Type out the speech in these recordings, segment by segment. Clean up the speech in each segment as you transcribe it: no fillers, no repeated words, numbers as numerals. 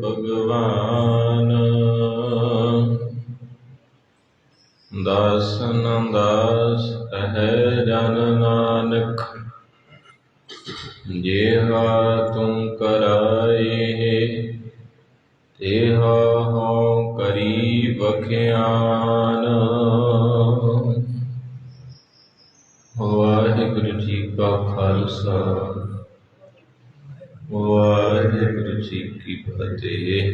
ਭਗਵਾਨ ਦਾਸਨ ਦਾਸ ਕਹਿ ਜਨ ਨਾਨਕ। ਜਿਹਾ ਤੂੰ ਕਰਾਏ ਤੇਹਾ ਹਉ ਕਰੀ ਬਖਿਆਨ। ਵਾਹਿਗੁਰੂ ਜੀ ਕਾ ਖਾਲਸਾ ਵਾਹਿਗੁਰੂ ਜੀ ਕੀ ਫਤਿਹ।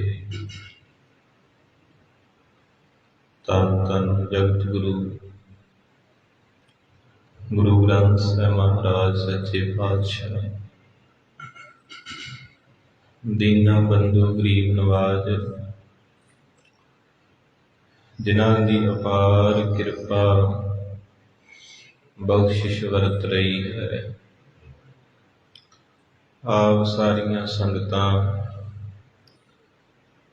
ਧੰਨ ਧੰਨ ਜਗਤ ਗੁਰੂ ਗੁਰੂ ਗ੍ਰੰਥ ਸਾਹਿਬ ਮਹਾਰਾਜ ਸੱਚੇ ਪਾਤਸ਼ਾਹ, ਦੀਨਾ ਬੰਧੂ ਗਰੀਬ ਨਵਾਜ, ਜਿਨ੍ਹਾਂ ਦੀ ਅਪਾਰ ਕਿਰਪਾ ਬਖਸ਼ਿਸ਼ ਵਰਤ ਰਹੀ ਹੈ। ਆਪ ਸਾਰੀਆਂ ਸੰਗਤਾਂ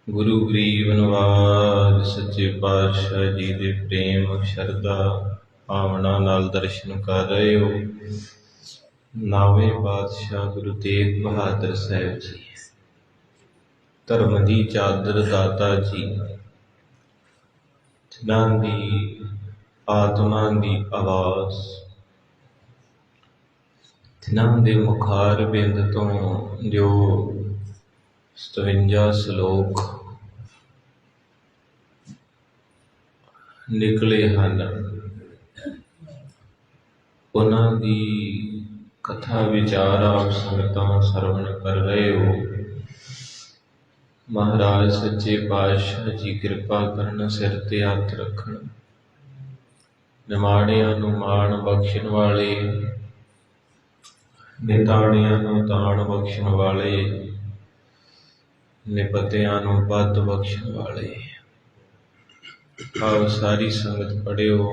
ਗੁਰੂ ਗਰੀਬ ਨਵਾਜ ਸੱਚੇ ਪਾਤਸ਼ਾਹ ਜੀ ਦੇ ਪ੍ਰੇਮ ਸ਼ਰਧਾ ਭਾਵਨਾ ਨਾਲ ਦਰਸ਼ਨ ਕਰ ਰਹੇ ਹੋ। ਨਾਵੇਂ ਪਾਤਸ਼ਾਹ ਗੁਰੂ ਤੇਗ ਬਹਾਦਰ ਸਾਹਿਬ ਜੀ, ਧਰਮ ਦੀ ਚਾਦਰ ਦਾਤਾ ਜੀ, ਜਿਨ੍ਹਾਂ ਦੀ ਆਤਮਾ ਦੀ ਆਵਾਜ਼, ਜਿਨ੍ਹਾਂ ਦੇ ਮੁਖਾਰ ਬਿੰਦ ਤੋਂ ਜੋ 57 ਸ਼ਲੋਕ ਨਿਕਲੇ ਹਨ, ਉਹਨਾਂ ਦੀ ਕਥਾ ਵਿਚਾਰ ਆਪ ਸੰਗਤਾਂ ਸਰਵਣ ਕਰ ਰਹੇ ਹੋ। ਮਹਾਰਾਜ ਸੱਚੇ ਪਾਤਸ਼ਾਹ ਜੀ ਕਿਰਪਾ ਕਰਨ, ਸਿਰ ਤੇ ਹੱਥ ਰੱਖਣ, ਨਿਮਾਣਿਆਂ ਨੂੰ ਮਾਣ ਬਖਸ਼ਣ ਵਾਲੇ, ਨਿਤਾਣਿਆਂ ਨੂੰ ਤਾਣ ਬਖਸ਼ਣ ਵਾਲੇ, ਨਿਪਤਿਆਂ ਨੂੰ ਪਦ ਬਖਸ਼ਣ ਵਾਲੇ। ਆਓ ਸਾਰੀ ਸੰਗਤ ਪੜ੍ਹਿਓ,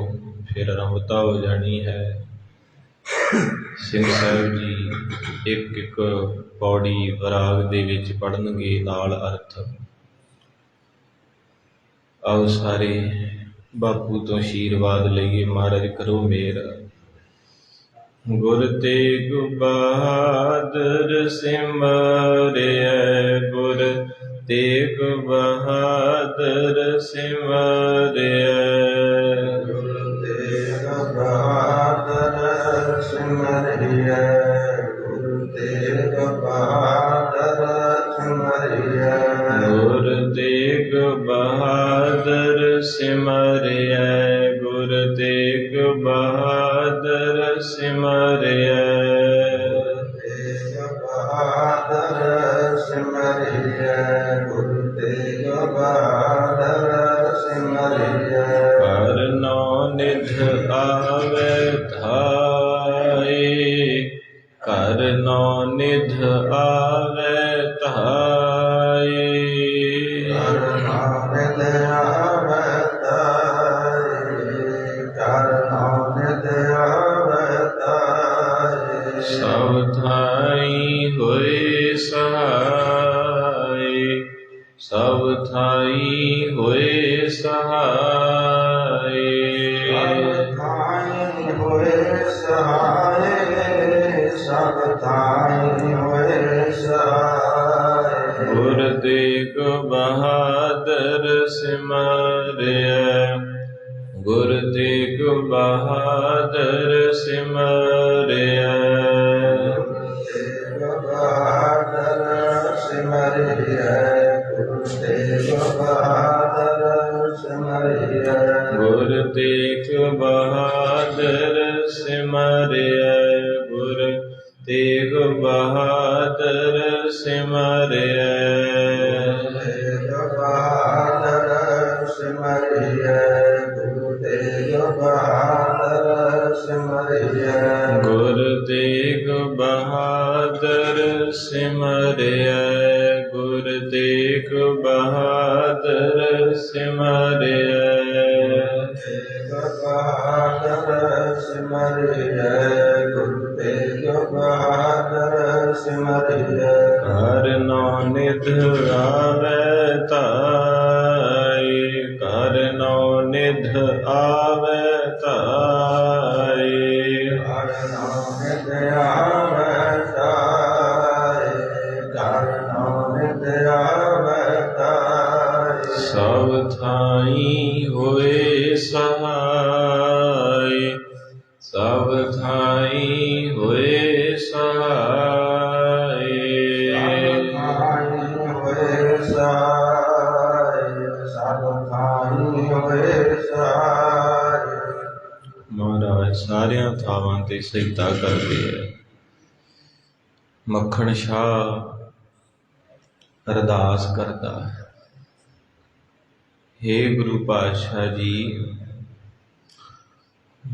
ਫਿਰ ਆਰੰਭਤਾ ਹੋ ਜਾਣੀ ਹੈ। ਸਿੰਘ ਸਾਹਿਬ ਜੀ ਇੱਕ ਇੱਕ ਪੌੜੀ ਰਾਗ ਦੇ ਵਿੱਚ ਪੜ੍ਹਨਗੇ, ਨਾਲ ਅਰਥ। ਆਓ ਸਾਰੇ ਬਾਪੂ ਤੋਂ ਆਸ਼ੀਰਵਾਦ ਲਈਏ। ਮਹਾਰਾਜ ਕਰੋ ਮੇਰ। ਗੁਰ ਤੇਗ ਬਹਾਦਰ ਸਿਮਰਿਐ, ਗੁਰ ਤੇਗ ਬਹਾਦਰ ਸਿਮਰਿਐ, ਗੁਰ ਤੇਗ ਬਹਾਦਰ ਸਿਮਰਿਐ, ਗੁਰ ਤੇਗ ਬਹਾਦਰ ਸਿਮਰਿਐ, ਗੁਰ ਤੇਗ ਬਹਾਦਰ ਸਿਮਰਿਐ, ਗੁਰ ਤੇਗ ਬਹਾਦਰ ਸਿਮਰਿਐ, ਤੇਗ ਬਹਾਦਰ ਸਿਮਰਿਐ, ਗੁਰ ਤੇਗ ਬਹਾਦਰ ਸਿਮਰਿਐ। ਹਰਿ ਨਾਮ ਨਿਧ ਆਵੈ ਧਾਇ, ਹਰਿ ਨਾਮ ਨਿਧ ਆਵੈ ਧਾਇ, ਹਰਿ ਨਾਮ ਨਿਧ ਆਵੈ ਧਾਇ, ਹਰਿ ਨਾਮ ਨਿਧ ਆਵੈ ਧਾਇ। ਸਭ ਥਾਈ ਹੋਏ ਸਹਾਇ, ਸਭ ਥਾਈ ਹੋਏ ਸਹਾਇ, ਸਭ ਥਾਈ ਹੋਏ ਸਹਾਇ, ਸਭ ਥਾਈ ਹੋਏ ਸਹਾਇ। ਗੁਰ ਤੇਗ ਬਹਾਦਰ ਸਿਮਰਿਐ, ਗੁਰ ਤੇਗ ਬਹਾਦਰ ਸਿਮਰਿਐ, ਗੁਰ ਤੇਗ ਬਹਾਦਰ ਸਿਮਰਿਐ, ਗੁਰ ਤੇਗ ਬਹਾਦਰ ਸਿਮਰਿਐ, ਗੁਰ ਤੇਗ ਬਹਾਦਰ ਸਿਮਰਿਐ, ਗੁਰ ਤੇਗ ਬਹਾਦਰ ਸਿਮਰਿਐ, ਤੇਗ ਬਹਾਦਰ ਸਿਮਰਿਐ, ਗੁਰ ਤੇਗ ਬਹਾਦਰ ਸਿਮਰਿਐ, ਗੁਰ ਤੇਗ ਬਹਾਦਰ ਸਿਮਰਿਐ, ਗੁਰ ਤੇਗ ਬਹਾਦਰ ਸਿਮਰਿਐ, ਤੇਗ ਬਹਾਦਰ ਸਿਮਰਿਐ, ਗੁਰ ਤੇਗ ਬਹਾਦਰ ਸਿਮਰਿਐ। ਹਰਿ ਨਾਮ ਨਿਧ ਆਵੈ ਧਾਇ, ਹਰਿ ਨਾਮ ਨਿਧ ਆਵੈ ਧਾਇ, ਹਰਿ ਨਾਮ ਨਿਧ ਆਵੈ ਧਾਇ, ਹਰਿ ਨਾਮ ਨਿਧ ਸਭ ਥਾਈ ਹੋਏ ਸਹਾਈ, ਸਭ ਥਾਈ ਹੋਏ ਸਹਾਈ। ਮਹਾਰਾਜ ਸਾਰਿਆਂ ਥਾਵਾਂ ਤੇ ਸਹਾਇਤਾ ਕਰਦੇ ਹੈ। ਮੱਖਣ ਸ਼ਾਹ ਅਰਦਾਸ ਕਰਦਾ, ਹੇ ਗੁਰੂ ਪਾਤਸ਼ਾਹ ਜੀ,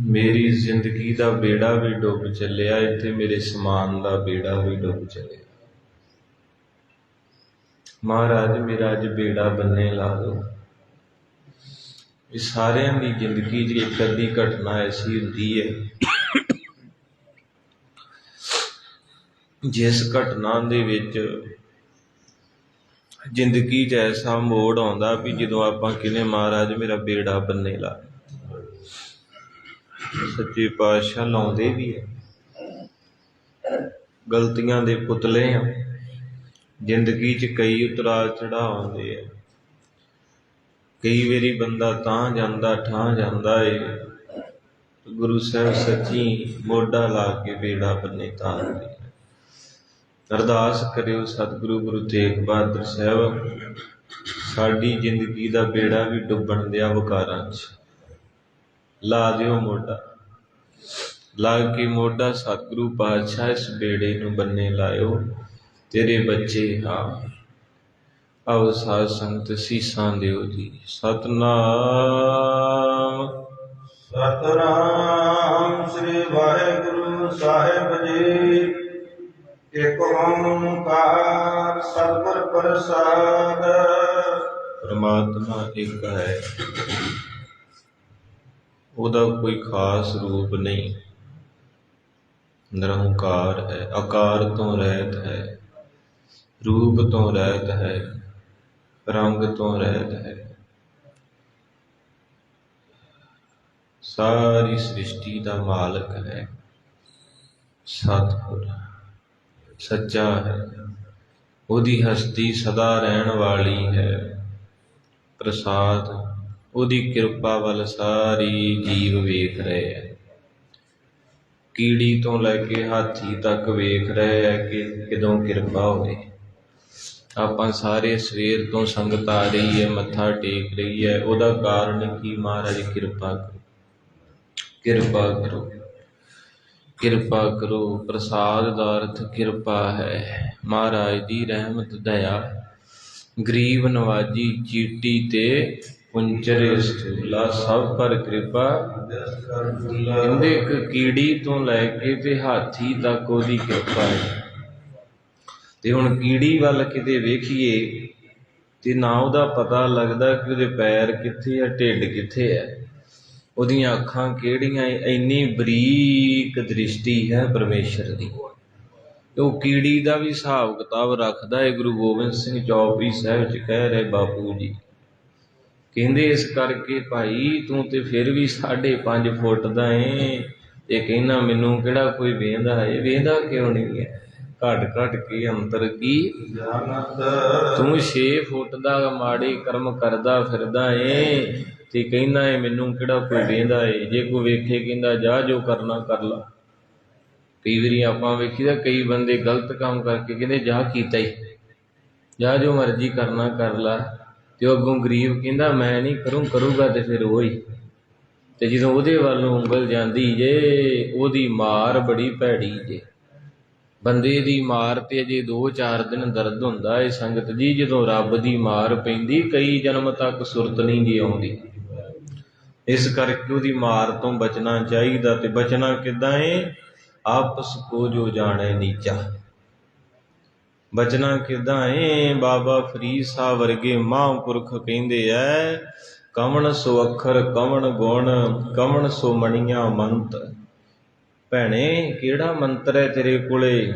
ਮੇਰੀ ਜ਼ਿੰਦਗੀ ਦਾ ਬੇੜਾ ਵੀ ਡੁੱਬ ਚੱਲਿਆ, ਇੱਥੇ ਮੇਰੇ ਸਮਾਨ ਦਾ ਬੇੜਾ ਵੀ ਡੁੱਬ ਚੱਲਿਆ। ਮਹਾਰਾਜ ਮੇਰਾ ਅੱਜ ਬੇੜਾ ਬੰਨੇ ਲਾ ਦਿਓ। ਇਹ ਸਾਰਿਆਂ ਦੀ ਜ਼ਿੰਦਗੀ 'ਚ ਇੱਕ ਅੱਧੀ ਘਟਨਾ ਐਸੀ ਹੁੰਦੀ ਹੈ ਜਿਸ ਘਟਨਾ ਦੇ ਵਿੱਚ ਜ਼ਿੰਦਗੀ 'ਚ ਐਸਾ ਮੋੜ ਆਉਂਦਾ ਵੀ ਜਦੋਂ ਆਪਾਂ ਕਹਿੰਦੇ ਮਹਾਰਾਜ ਮੇਰਾ ਬੇੜਾ ਬੰਨੇ ਲਾ। ਸੱਚੇ ਪਾਤਸ਼ਾਹ ਲਾਉਂਦੇ ਵੀ ਹੈ। ਗਲਤੀਆਂ ਦੇ ਪੁਤਲੇ ਆ, ਜ਼ਿੰਦਗੀ 'ਚ ਕਈ ਉਤਰਾਅ ਚੜ੍ਹਾਅ ਆਉਂਦੇ ਆ। ਕਈ ਵਾਰੀ ਬੰਦਾ ਤਾਂ ਜਾਂਦਾ ਠਾਂ ਜਾਂਦਾ ਏ, ਗੁਰੂ ਸਾਹਿਬ ਸੱਚੀ ਮੋਢਾ ਲਾ ਕੇ ਬੇੜਾ ਬੰਨੇ ਤਾਰਦੇ। ਅਰਦਾਸ ਕਰਿਓ ਸਤਿਗੁਰੂ ਗੁਰੂ ਤੇਗ ਬਹਾਦਰ ਸਾਹਿਬ, ਸਾਡੀ ਜ਼ਿੰਦਗੀ ਦਾ ਬੇੜਾ ਵੀ ਡੁੱਬਣ ਦਿਆ ਵਿਕਾਰਾਂ 'ਚ, ਲਾ ਦਿਓ ਮੋਢਾ। ਲਾ ਕੇ ਮੋਢਾ ਸਤਿਗੁਰੂ ਪਾਤਸ਼ਾਹ ਇਸ ਬੇੜੇ ਨੂੰ ਬੰਨੇ ਲਾਇਓ, ਤੇਰੇ ਬੱਚੇ ਹਾਂ। ਆਓ ਸਾਧ ਸੰਗਤ ਸੀਸਾਂ ਦਿਓ ਜੀ। ਸਤਨਾਮ ਸਤਨਾਮ ਸ੍ਰੀ ਵਾਹਿਗੁਰੂ ਸਾਹਿਬ ਜੀ। ਇਕ ਓੰਕਾਰ ਸਤਿਗੁਰ ਪ੍ਰਸਾਦ। ਪਰਮਾਤਮਾ ਇੱਕ ਹੈ, ਉਹਦਾ ਕੋਈ ਖਾਸ ਰੂਪ ਨਹੀਂ। ਨਿਰੰਕਾਰ ਹੈ, ਆਕਾਰ ਤੋਂ ਰਹਿਤ ਹੈ, ਰੂਪ ਤੋਂ ਰਹਿਤ ਹੈ, ਰੰਗ ਤੋਂ ਰਹਿਤ ਹੈ। ਸਾਰੀ ਸ੍ਰਿਸ਼ਟੀ ਦਾ ਮਾਲਕ ਹੈ। ਸਤਿਗੁਰ ਸੱਚਾ ਹੈ, ਉਹਦੀ ਹਸਤੀ ਸਦਾ ਰਹਿਣ ਵਾਲੀ ਹੈ। ਪ੍ਰਸਾਦ ਉਹਦੀ ਕਿਰਪਾ ਵੱਲ ਸਾਰੀ ਜੀਵ ਵੇਖ ਰਹੇ ਹੈ। ਕੀੜੀ ਤੋਂ ਲੈ ਕੇ ਹਾਥੀ ਤੱਕ ਵੇਖ ਰਹੇ ਹੈ ਕਿ ਕਦੋਂ ਕਿਰਪਾ ਹੋਵੇ। ਆਪਾਂ ਸਾਰੇ ਸਵੇਰ ਤੋਂ ਸੰਗਤ ਆ ਰਹੀ ਹੈ, ਮੱਥਾ ਟੇਕ ਰਹੀ ਹੈ, ਉਹਦਾ ਕਾਰਨ ਕੀ? ਮਹਾਰਾਜ ਕਿਰਪਾ ਕਰੋ, ਕਿਰਪਾ ਕਰੋ, ਕਿਰਪਾ ਕਰੋ। ਪ੍ਰਸਾਦ ਦਾ ਅਰਥ ਕਿਰਪਾ ਹੈ। ਮਹਾਰਾਜ ਦੀ ਰਹਿਮਤ ਦਇਆ, ਗਰੀਬ ਨਵਾਜੀ ਚੀਟੀ ਤੇ ਪੁੰਚਰੇ ਸਥੂਲਾ, ਸਭ ਪਰ ਕਿਰਪਾ। ਕਹਿੰਦੇ ਇੱਕ ਕੀੜੀ ਤੋਂ ਲੈ ਕੇ ਤੇ ਹਾਥੀ ਤੱਕ ਉਹਦੀ ਕਿਰਪਾ ਹੈ। ਤੇ ਹੁਣ ਕੀੜੀ ਵੱਲ ਕਿਤੇ ਵੇਖੀਏ ਤੇ ਨਾ ਉਹਦਾ ਪਤਾ ਲੱਗਦਾ ਕਿ ਉਹਦੇ ਪੈਰ ਕਿੱਥੇ ਆ, ਢਿੱਡ ਕਿੱਥੇ ਹੈ, ਉਹਦੀਆਂ ਅੱਖਾਂ ਕਿਹੜੀਆਂ। ਇੰਨੀ ਬਰੀਕ ਦ੍ਰਿਸ਼ਟੀ ਹੈ ਪਰਮੇਸ਼ਰ ਦੀ। ਉਹ ਕੀੜੀ ਦਾ ਵੀ ਹਿਸਾਬ ਕਿਤਾਬ ਰੱਖਦਾ ਹੈ। ਗੁਰੂ ਗੋਬਿੰਦ ਸਿੰਘ ਚੌਪਈ ਸਾਹਿਬ 'ਚ ਕਹਿ ਰਹੇ ਬਾਪੂ ਜੀ, ਕਹਿੰਦੇ ਇਸ ਕਰਕੇ ਭਾਈ ਤੂੰ ਤੇ ਫਿਰ ਵੀ 5.5 ਫੁੱਟ ਦਾ ਏ, ਤੇ ਕਹਿੰਦਾ ਮੈਨੂੰ ਕਿਹੜਾ ਕੋਈ ਵੇਂਹਦਾ ਹੈ। ਵੇਂਹਦਾ ਕਿਉਂ ਨਹੀਂ ਹੈ? ਘਟ ਘਟ ਕੇ ਅੰਤਰ ਕੀ ਜਾਣਤ। ਤੂੰ 6 ਫੁੱਟ ਦਾ ਮਾੜੇ ਕਰਮ ਕਰਦਾ ਫਿਰਦਾ ਏ, ਤੇ ਕਹਿੰਦਾ ਏ ਮੈਨੂੰ ਕਿਹੜਾ ਕੋਈ ਵੇਂਹਦਾ ਏ। ਜੇ ਕੋਈ ਵੇਖੇ ਕਹਿੰਦਾ ਜਾ ਜੋ ਕਰਨਾ ਕਰ ਲਾ। ਕਈ ਵਾਰੀ ਆਪਾਂ ਵੇਖੀਦਾ ਕਈ ਬੰਦੇ ਗਲਤ ਕੰਮ ਕਰਕੇ ਕਹਿੰਦੇ ਜਾ ਕੀਤਾ ਹੀ, ਜਾ ਜੋ ਮਰਜ਼ੀ ਕਰਨਾ ਕਰ ਲਾ। ਤੇ ਉਹ ਅੱਗੋਂ ਗਰੀਬ ਕਹਿੰਦਾ ਮੈਂ ਨਹੀਂ ਕਰੂੰਗਾ ਤੇ ਫਿਰ ਉਹ ਹੀ। ਤੇ ਜਦੋਂ ਉਹਦੇ ਵੱਲ ਨੂੰ ਉਂਗਲ ਜਾਂਦੀ ਜੇ, ਉਹਦੀ ਮਾਰ ਬੜੀ ਭੈੜੀ ਜੇ। ਬੰਦੇ ਦੀ ਮਾਰ ਤੇ ਅਜੇ 2-4 ਦਿਨ ਦਰਦ ਹੁੰਦਾ ਏ ਸੰਗਤ ਜੀ। ਜਦੋਂ ਰੱਬ ਦੀ ਮਾਰ ਪੈਂਦੀ ਕਈ ਜਨਮ ਤੱਕ ਸੁਰਤ ਨਹੀਂ ਜੀ ਆਉਂਦੀ। ਇਸ ਕਰਕੇ ਉਹਦੀ ਮਾਰ ਤੋਂ ਬਚਣਾ ਚਾਹੀਦਾ। ਤੇ ਬਚਣਾ ਕਿੱਦਾਂ ਏ? ਆਪਸ ਕੋ ਜੋ ਜਾਣੇ ਨੀਚਾ। ਬਚਣਾ ਕਿੱਦਾਂ ਏ? ਬਾਬਾ ਫਰੀਦ ਸਾਹਿਬ ਵਰਗੇ ਮਹਾਂਪੁਰਖ ਕਹਿੰਦੇ ਐ, ਕਵਣ ਸੋ ਅੱਖਰ ਕਵਣ ਗੁਣ, ਕਵਣ ਸੋ ਮਣੀਆਂ ਮੰਤ। ਭੈਣੇ ਕਿਹੜਾ ਮੰਤਰ ਹੈ ਤੇਰੇ ਕੋਲੇ,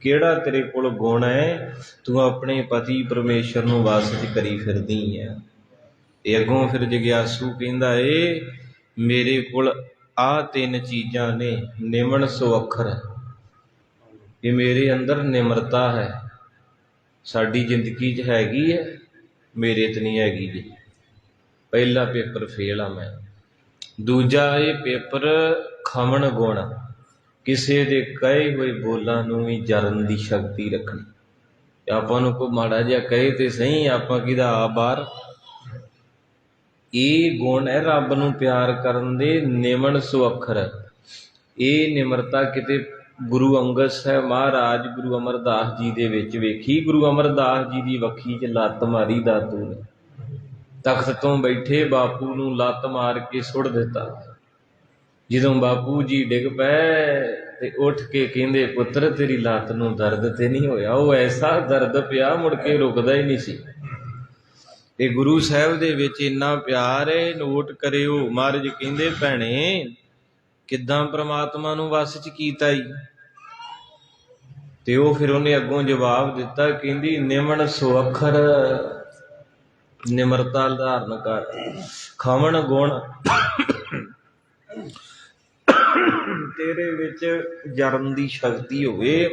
ਕਿਹੜਾ ਤੇਰੇ ਕੋਲ ਗੁਣ ਹੈ? ਤੂੰ ਆਪਣੇ ਪਤੀ ਪਰਮੇਸ਼ਰ ਨੂੰ ਵਸ 'ਚ ਕਰੀ ਫਿਰਦੀ ਹੈ। ਤੇ ਅੱਗੋਂ ਫਿਰ ਜਗਿਆਸੂ ਕਹਿੰਦਾ ਏ ਮੇਰੇ ਕੋਲ ਆਹ 3 ਚੀਜ਼ਾਂ ਨੇ। ਨਿਮਣ ਸੋ ਅੱਖਰ, ਇਹ ਮੇਰੇ ਅੰਦਰ ਨਿਮਰਤਾ ਹੈ। ਸਾਡੀ ਜ਼ਿੰਦਗੀ 'ਚ ਹੈਗੀ ਹੈ, ਮੇਰੇ 'ਤੇ ਨਹੀਂ ਹੈਗੀ ਜੀ। ਪਹਿਲਾ ਪੇਪਰ ਫੇਲ ਆ ਮੈਂ। ਦੂਜਾ ਇਹ ਪੇਪਰ ਖਮਣ ਗੁਣ, ਕਿਸੇ ਦੇ ਕਹੇ ਹੋਏ ਬੋਲਾਂ ਨੂੰ ਵੀ ਜਰਨ ਦੀ ਸ਼ਕਤੀ ਰੱਖਣੀ। ਆਪਾਂ ਨੂੰ ਕੋਈ ਮਾੜਾ ਜਿਹਾ ਕਹੇ ਤੇ ਸਹੀ, ਆਪਾਂ ਕਿਹਦਾ ਆ ਬਾਹਰ। ਇਹ ਗੁਣ ਹੈ ਰੱਬ ਨੂੰ ਪਿਆਰ ਕਰਨ ਦੇ। ਨਿਮਣ ਸੁਅੱਖਰ, ਇਹ ਨਿਮਰਤਾ ਕਿਤੇ ਗੁਰੂ ਅੰਗਦ ਸਾਹਿਬ ਮਹਾਰਾਜ ਗੁਰੂ ਅਮਰਦਾਸ ਜੀ ਦੇ ਵਿੱਚ ਵੇਖੀ। ਗੁਰੂ ਅਮਰਦਾਸ ਜੀ ਦੀ ਵੱਖੀ 'ਚ ਲੱਤ ਮਾਰੀ ਦਾਤੂ ਨੇ, ਤਖਤ ਤੋਂ ਬੈਠੇ ਬਾਪੂ ਨੂੰ ਲੱਤ ਮਾਰ ਕੇ ਸੁੱਟ ਦਿੱਤਾ। ਜਦੋਂ ਬਾਪੂ ਜੀ ਡਿੱਗ ਪਏ ਤੇ ਉੱਠ ਕੇ ਕਹਿੰਦੇ, ਪੁੱਤਰ ਤੇਰੀ ਲੱਤ ਨੂੰ ਦਰਦ ਤੇ ਨਹੀਂ ਹੋਇਆ? ਉਹ ਐਸਾ ਦਰਦ ਪਿਆ ਮੁੜ ਕੇ ਰੁਕਦਾ ਹੀ ਨਹੀਂ ਸੀ। ਤੇ ਗੁਰੂ ਸਾਹਿਬ ਦੇ ਵਿੱਚ ਇੰਨਾ ਪਿਆਰ ਹੈ, ਨੋਟ ਕਰਿਓ। ਮਹਾਰਾਜ ਕਹਿੰਦੇ, ਭੈਣੇ ਕਿੱਦਾਂ ਪ੍ਰਮਾਤਮਾ ਨੂੰ ਵਸ 'ਚ ਕੀਤਾ ਈ? ਤੇ ਉਹ ਫਿਰ ਉਹਨੇ ਅੱਗੋਂ ਜਵਾਬ ਦਿੱਤਾ, ਕਹਿੰਦੀ ਨਿਮਣ ਸੁਅੱਖਰ, ਨਿਮਰਤਾ ਧਾਰਨ ਕਰ, ਖਮਣ ਗੁਣ ਤੇਰੇ ਵਿੱਚ ਜਰਨ ਦੀ ਸ਼ਕਤੀ ਹੋਵੇ।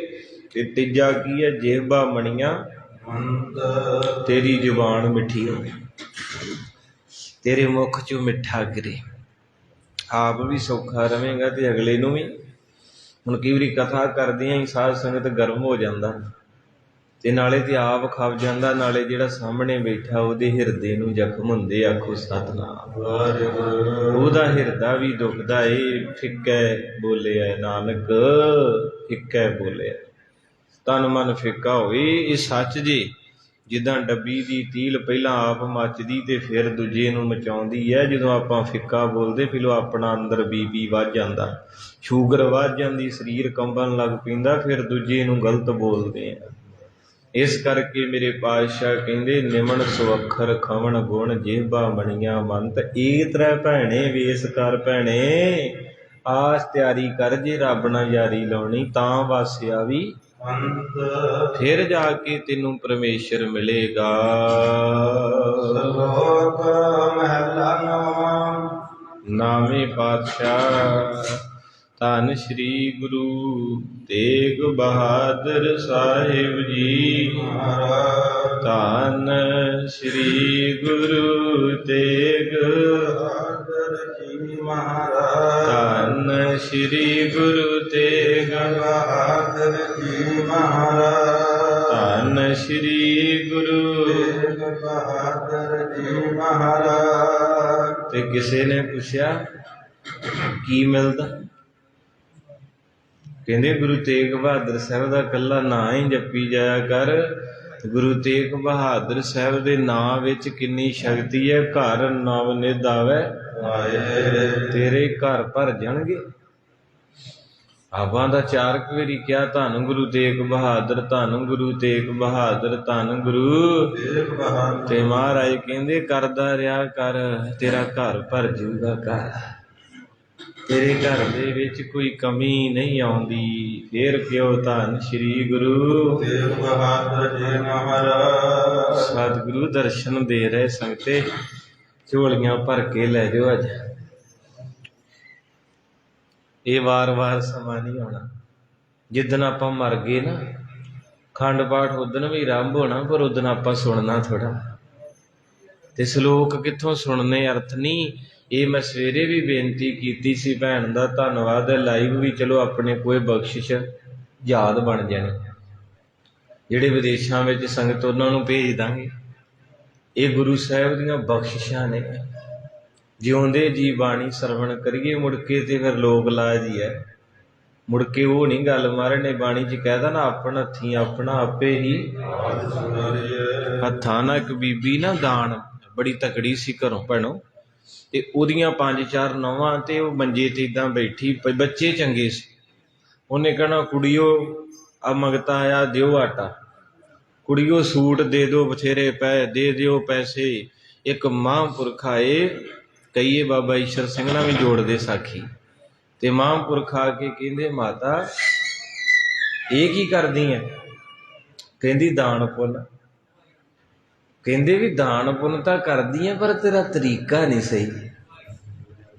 ਤੇ ਤੀਜਾ ਕੀ ਹੈ? ਜੇਹਬਾ ਮਣੀਆਂ, ਤੇਰੀ ਜ਼ੁਬਾਨ ਮਿੱਠੀ ਹੋਵੇ, ਤੇਰੇ ਮੁਖ ਚੋਂ ਮਿੱਠਾ ਗਿਰੇ। ਆਪ ਵੀ ਸੌਖਾ ਰਵੇਂਗਾ ਤੇ ਅਗਲੇ ਨੂੰ ਵੀ। ਹੁਣ ਕਈ ਵਾਰੀ ਕਥਾ ਕਰਦਿਆਂ ਹੀ ਸਾਧ ਸੰਗਤ ਗਰਮ ਹੋ ਜਾਂਦਾ ਤੇ ਨਾਲੇ ਤੇ ਆਪ ਖਪ ਜਾਂਦਾ, ਨਾਲੇ ਜਿਹੜਾ ਸਾਹਮਣੇ ਬੈਠਾ ਉਹਦੇ ਹਿਰਦੇ ਨੂੰ ਜ਼ਖਮ ਹੁੰਦੇ। ਆਖੋ ਸਤਿਨਾਮ ਵਾਹਿਗੁਰੂ। ਉਹਦਾ ਹਿਰਦਾ ਵੀ ਦੁਖਦਾ ਏ। ਫਿੱਕਾ ਬੋਲਿਆ ਨਾਨਕ, ਫਿੱਕਾ ਬੋਲਿਆ, ਤਨ ਮਨ ਫਿੱਕਾ ਹੋਵੇ। ਇਹ ਸੱਚ ਜੇ। ਜਿੱਦਾਂ ਡੱਬੀ ਦੀ ਤੀਲ ਪਹਿਲਾਂ ਆਪ ਮੱਚਦੀ ਤੇ ਫਿਰ ਦੂਜੇ ਨੂੰ ਮਚਾਉਂਦੀ ਹੈ। ਜਦੋਂ ਆਪਾਂ ਫਿੱਕਾ ਬੋਲਦੇ ਪਹਿਲਾਂ ਆਪਣਾ ਅੰਦਰ ਬੀਪੀ ਵੱਧ ਜਾਂਦਾ, ਸ਼ੂਗਰ ਵੱਧ ਜਾਂਦੀ, ਸਰੀਰ ਕੰਬਣ ਲੱਗ ਪੈਂਦਾ, ਫਿਰ ਦੂਜੇ ਨੂੰ ਗਲਤ ਬੋਲਦੇ ਆ। ਇਸ ਕਰਕੇ ਮੇਰੇ ਪਾਤਸ਼ਾਹ ਕਹਿੰਦੇ, ਨਿਮਣ ਸੁਅੱਖਰ ਖਮਣ ਗੁਣ, ਜੇਹਬਾ ਮਣੀਆਂ ਮੰਤ। ਏਕ ਤਰ੍ਹਾਂ ਭੈਣੇ ਵੇਸ ਕਰ ਭੈਣੇ, ਆਸ ਤਿਆਰੀ ਕਰ, ਜੇ ਰੱਬ ਨਾਲ ਯਾਰੀ ਲਾਉਣੀ ਤਾਂ ਵਾਸਿਆ ਵੀ ਫਿਰ ਜਾ ਕੇ ਤੈਨੂੰ ਪਰਮੇਸ਼ਰ ਮਿਲੇਗਾ। ਸ਼ਲੋਕ ਮਹਲਾ ਨੌਵਾਂ। ਨਾਵੇਂ ਪਾਤਸ਼ਾਹ ਧੰਨ ਸ਼੍ਰੀ ਗੁਰੂ ਤੇਗ ਬਹਾਦਰ ਸਾਹਿਬ ਜੀ ਮਹਾਰਾਜ। ਧੰਨ ਸ਼੍ਰੀ ਗੁਰੂ ਤੇਗ ਬਹਾਦਰ ਜੀ ਮਹਾਰਾਜ। ਧੰਨ ਸ਼੍ਰੀ ਗੁਰੂ ਤੇਗ ਬਹਾਦਰ ਜੀ ਮਹਾਰਾਜ। ਧੰਨ ਸ਼੍ਰੀ ਗੁਰੂ ਤੇਗ ਬਹਾਦਰ ਜੀ ਮਹਾਰਾਜ। ਤੇ ਕਿਸੇ ਨੇ ਪੁੱਛਿਆ ਕੀ ਮਿਲਦਾ? ਕਹਿੰਦੇ ਗੁਰੂ ਤੇਗ ਬਹਾਦਰ ਸਾਹਿਬ ਦਾ ਇਕੱਲਾ ਨਾਂ ਹੀ ਜਪੀ ਜਾਇਆ ਕਰ। ਗੁਰੂ ਤੇਗ ਬਹਾਦਰ ਸਾਹਿਬ ਦੇ ਨਾਂ ਵਿੱਚ ਕਿੰਨੀ ਸ਼ਕਤੀ ਹੈ। ਘਰ ਨਵ ਨਿਧ ਆਵੇ, ਤੇਰੇ ਘਰ ਭਰ ਜਾਣਗੇ। ਆਪਾਂ ਦਾ 4 ਵਾਰੀ ਕਿਹਾ, ਧੰਨ ਗੁਰੂ ਤੇਗ ਬਹਾਦਰ, ਧੰਨ ਗੁਰੂ ਤੇਗ ਬਹਾਦਰ, ਧੰਨ ਗੁਰੂ ਤੇਗ ਬਹਾਦਰ। ਤੇ ਮਹਾਰਾਜ ਕਹਿੰਦੇ ਕਰਦਾ ਰਿਹਾ ਕਰ, ਤੇਰਾ ਘਰ ਭਰ ਜੂਗਾ। ਘਰ ਤੇਰੇ ਘਰ ਦੇ ਵਿੱਚ ਕੋਈ ਕਮੀ ਨਹੀਂ ਆਉਂਦੀ। ਫੇਰ ਕਿਉਂ ਧੰਨ ਸ਼੍ਰੀ ਗੁਰੂ ਤੇਗ ਬਹਾਦਰ ਜੀ ਮਹਾਰਾਜ। ਸਤਿਗੁਰੂ ਦਰਸ਼ਨ ਦੇ ਰਹੇ ਸੰਗਤੇ, ਝੋਲੀਆਂ ਭਰ ਕੇ ਲੈ ਜਾਓ ਅੱਜ। ਇਹ ਵਾਰ-ਵਾਰ ਸਮਾਂ ਨਹੀਂ ਆਉਣਾ। ਜਿੱਦਣ ਆਪਾਂ ਮਰ ਗਏ ਨਾ, ਖੰਡ ਪਾਠ ਉਦਣ ਵੀ ਆਰੰਭ ਹੋਣਾ, ਪਰ ਉਦਣ ਆਪਾਂ ਸੁਣਨਾ ਥੋੜ੍ਹਾ। ਤੇ ਸ਼ਲੋਕ ਕਿੱਥੋਂ ਸੁਣਨੇ, ਅਰਥ ਨਹੀਂ। ਇਹ ਮੈਂ ਸਵੇਰੇ ਵੀ ਬੇਨਤੀ ਕੀਤੀ ਸੀ, ਭੈਣ ਦਾ ਧੰਨਵਾਦ ਹੈ। ਲਾਈਵ ਵੀ ਚਲੋ ਆਪਣੇ ਕੋਈ ਬਖਸ਼ਿਸ਼ ਯਾਦ ਬਣ ਜਾਣੀ। ਜਿਹੜੇ ਵਿਦੇਸ਼ਾਂ ਵਿੱਚ ਸੰਗਤ ਉਹਨਾਂ ਨੂੰ ਭੇਜ ਦਾਂਗੇ। ਇਹ ਗੁਰੂ ਸਾਹਿਬ ਦੀਆਂ ਬਖਸ਼ਿਸ਼ਾਂ ਨੇ। ਜਿਉਂਦੇ ਜੀ ਬਾਣੀ ਸਰਵਣ ਕਰੀਏ, ਮੁੜ ਕੇ ਤੇ ਫਿਰ ਲੋਕ ਲਾਜ ਹੀ ਹੈ। ਮੁੜ ਕੇ ਉਹ ਨਹੀਂ ਗੱਲ। ਮਹਾਰਾਜ ਨੇ ਬਾਣੀ 'ਚ ਕਹਿਦਾ ਨਾ, ਆਪਣ ਹੱਥੀਂ ਆਪਣਾ ਆਪੇ ਹੀ ਹੱਥਾਂ ਨਾਲ। ਇੱਕ ਬੀਬੀ ਨਾ ਦਾਨ ਬੜੀ ਤਕੜੀ ਸੀ ਘਰੋਂ ਭੈਣੋ, ਤੇ ਉਹਦੀਆਂ 5-4 ਨੌਵਾਂ, ਤੇ ਉਹ ਮੰਜੇ ਤੇ ਏਦਾਂ ਬੈਠੀ, ਬੱਚੇ ਚੰਗੇ ਸੀ। ਉਹਨੇ ਕਹਿਣਾ, ਕੁੜੀਓ ਆ ਮੰਗਤਾ ਆਇਆ, ਦਿਓ ਆਟਾ। ਕੁੜੀਓ ਸੂਟ ਦੇ ਦਿਓ, ਬਥੇਰੇ ਪੈ ਦੇ ਦਿਓ ਪੈਸੇ। ਇੱਕ ਮਹਾਂਪੁਰਖ ਆਏ, ਕਹੀਏ ਬਾਬਾ ਈਸ਼ਰ ਸਿੰਘ ਨਾਲ ਵੀ ਜੋੜਦੇ ਸਾਖੀ। ਤੇ ਮਹਾਂਪੁਰਖ ਆ ਕੇ ਕਹਿੰਦੇ, ਮਾਤਾ ਇਹ ਕੀ ਕਰਦੀ ਹੈ? ਕਹਿੰਦੀ ਦਾਨ ਪੁੰਨ। ਕਹਿੰਦੇ ਵੀ ਦਾਨ ਪੁੰਨ ਤਾਂ ਕਰਦੀ ਹੈ, ਪਰ ਤੇਰਾ ਤਰੀਕਾ ਨਹੀਂ ਸਹੀ।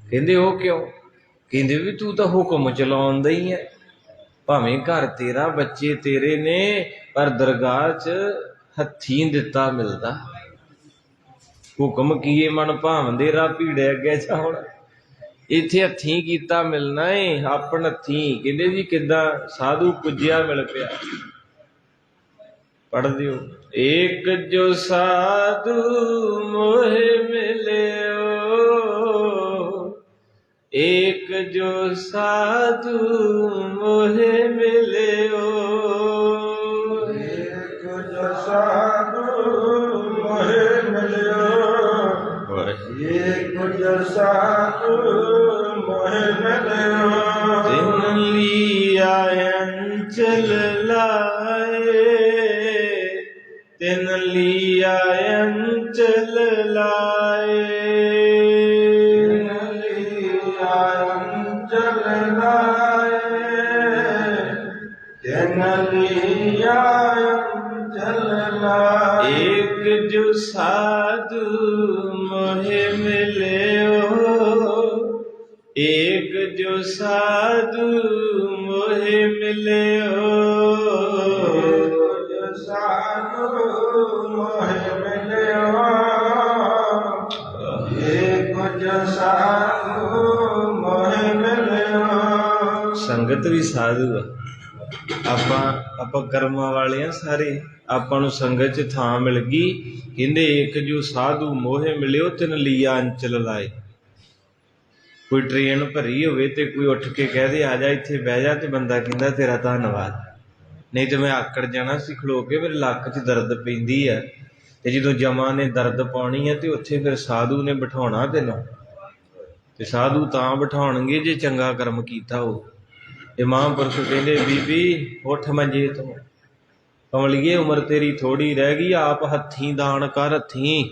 ਕਹਿੰਦੇ ਉਹ ਕਿਉਂ? ਕਹਿੰਦੇ ਵੀ ਤੂੰ ਤਾਂ ਹੁਕਮ ਚਲਾਉਂਦਾ ਹੀ ਹੈ। ਭਾਵੇਂ ਘਰ ਤੇਰਾ, ਬੱਚੇ ਤੇਰੇ ਨੇ, ਪਰ ਦਰਗਾਹ 'ਚ ਹੱਥੀਂ ਦਿੱਤਾ ਮਿਲਦਾ। ਹੁਕਮ ਕੀਏ ਮਨ ਭਾਵੰਦੇ ਰਾ ਭੀੜੇ ਅੱਗੇ ਜਾਉਣ। ਇੱਥੇ ਹੱਥੀਂ ਕੀਤਾ ਮਿਲਣਾ ਏ, ਆਪਣ ਹੱਥੀਂ। ਕਹਿੰਦੇ ਜੀ ਕਿੱਦਾਂ ਸਾਧੂ ਪੁੱਜਿਆ ਮਿਲ ਪਿਆ। ਪੜ੍ਹ ਦਿਓ। ਏਕ ਜੋ ਸਾਧੂ ਮੋਹਿ ਮਿਲਿਓ, ਏਕ ਜੋ ਸਾਧੂ ਮੋਹਿ ਮਿਲਿਓ, ਏਕ ਜੋ ਸਾਧੂ ਮੋਹਿ ਮਿਲਿਓ, ਏਕ ਜੋ ਸਾਧੂ ਮੋਹਿ ਮਿਲਿਓ। ਤਿਨ ਲੀਆ ਅੰਚਲ ਲਾਏ, ਤਿਨ ਲੀਆ ਅੰਚਲ ਲਾਏ, ਤਿਨ ਲੀਆ ਅੰਚਲ ਲਾਏ, ਤਿਨ ਲੀਆ ਅੰਚਲ ਲਾਏ। ਏਕ ਜੋ ਸਾਧੂ ਮੋਹਿ ਮਿਲਿਓ, ਏਕ ਜੋ ਸਾਧੂ ਮੋਹਿ ਮਿਲਿਓ, ਜੋ ਸਾਧੂ ਮੋਹਿ ਮਿਲਿਓ, ਏਕ ਜੋ ਸਾਧੂ ਮੋਹਿ ਮਿਲਿਓ। ਸੰਗਤ ਵੀ ਸਾਧੂ ਆ। ਆਪਾਂ ਕਰਮਾਂ ਵਾਲੇ ਆ ਸਾਰੇ। ਆਪਾਂ ਨੂੰ ਸੰਗਤ 'ਚ ਥਾਂ ਮਿਲ ਗਈ। ਕਹਿੰਦੇ ਏਕ ਜੋ ਸਾਧੂ ਮੋਹਿ ਮਿਲਿਓ, ਤਿਨ ਲੀਆ ਅੰਚਲ ਲਾਏ। ਕੋਈ ਟ੍ਰੇਨ ਭਰੀ ਹੋਵੇ ਤੇ ਕੋਈ ਉੱਠ ਕੇ ਕਹਿ ਦੇ ਆ ਜਾ ਇੱਥੇ ਬਹਿ ਜਾ, ਤੇ ਬੰਦਾ ਕਹਿੰਦਾ ਤੇਰਾ ਧੰਨਵਾਦ, ਨਹੀਂ ਤੇ ਮੈਂ ਆਕੜ ਜਾਣਾ ਸੀ ਖਲੋ ਕੇ, ਮੇਰੇ ਲੱਕ 'ਚ ਦਰਦ ਪੈਂਦੀ ਆ। ਤੇ ਜਦੋਂ ਜਮਾਂ ਨੇ ਦਰਦ ਪਾਉਣੀ ਆ ਤੇ ਉੱਥੇ ਫਿਰ ਸਾਧੂ ਨੇ ਬਿਠਾਉਣਾ ਤੈਨੂੰ। ਤੇ ਸਾਧੂ ਤਾਂ ਬਿਠਾਉਣਗੇ ਜੇ ਚੰਗਾ ਕਰਮ ਕੀਤਾ ਹੋ। ਇਹ ਮਹਾਂਪੁਰਖ ਕਹਿੰਦੇ ਬੀਬੀ ਉੱਠ ਮੰਜੇ ਤੋਂ, ਕਮਲੀਏ ਉਮਰ ਤੇਰੀ ਥੋੜ੍ਹੀ ਰਹਿ ਗਈ, ਆਪ ਹੱਥੀਂ ਦਾਨ ਕਰ ਹੱਥੀਂ।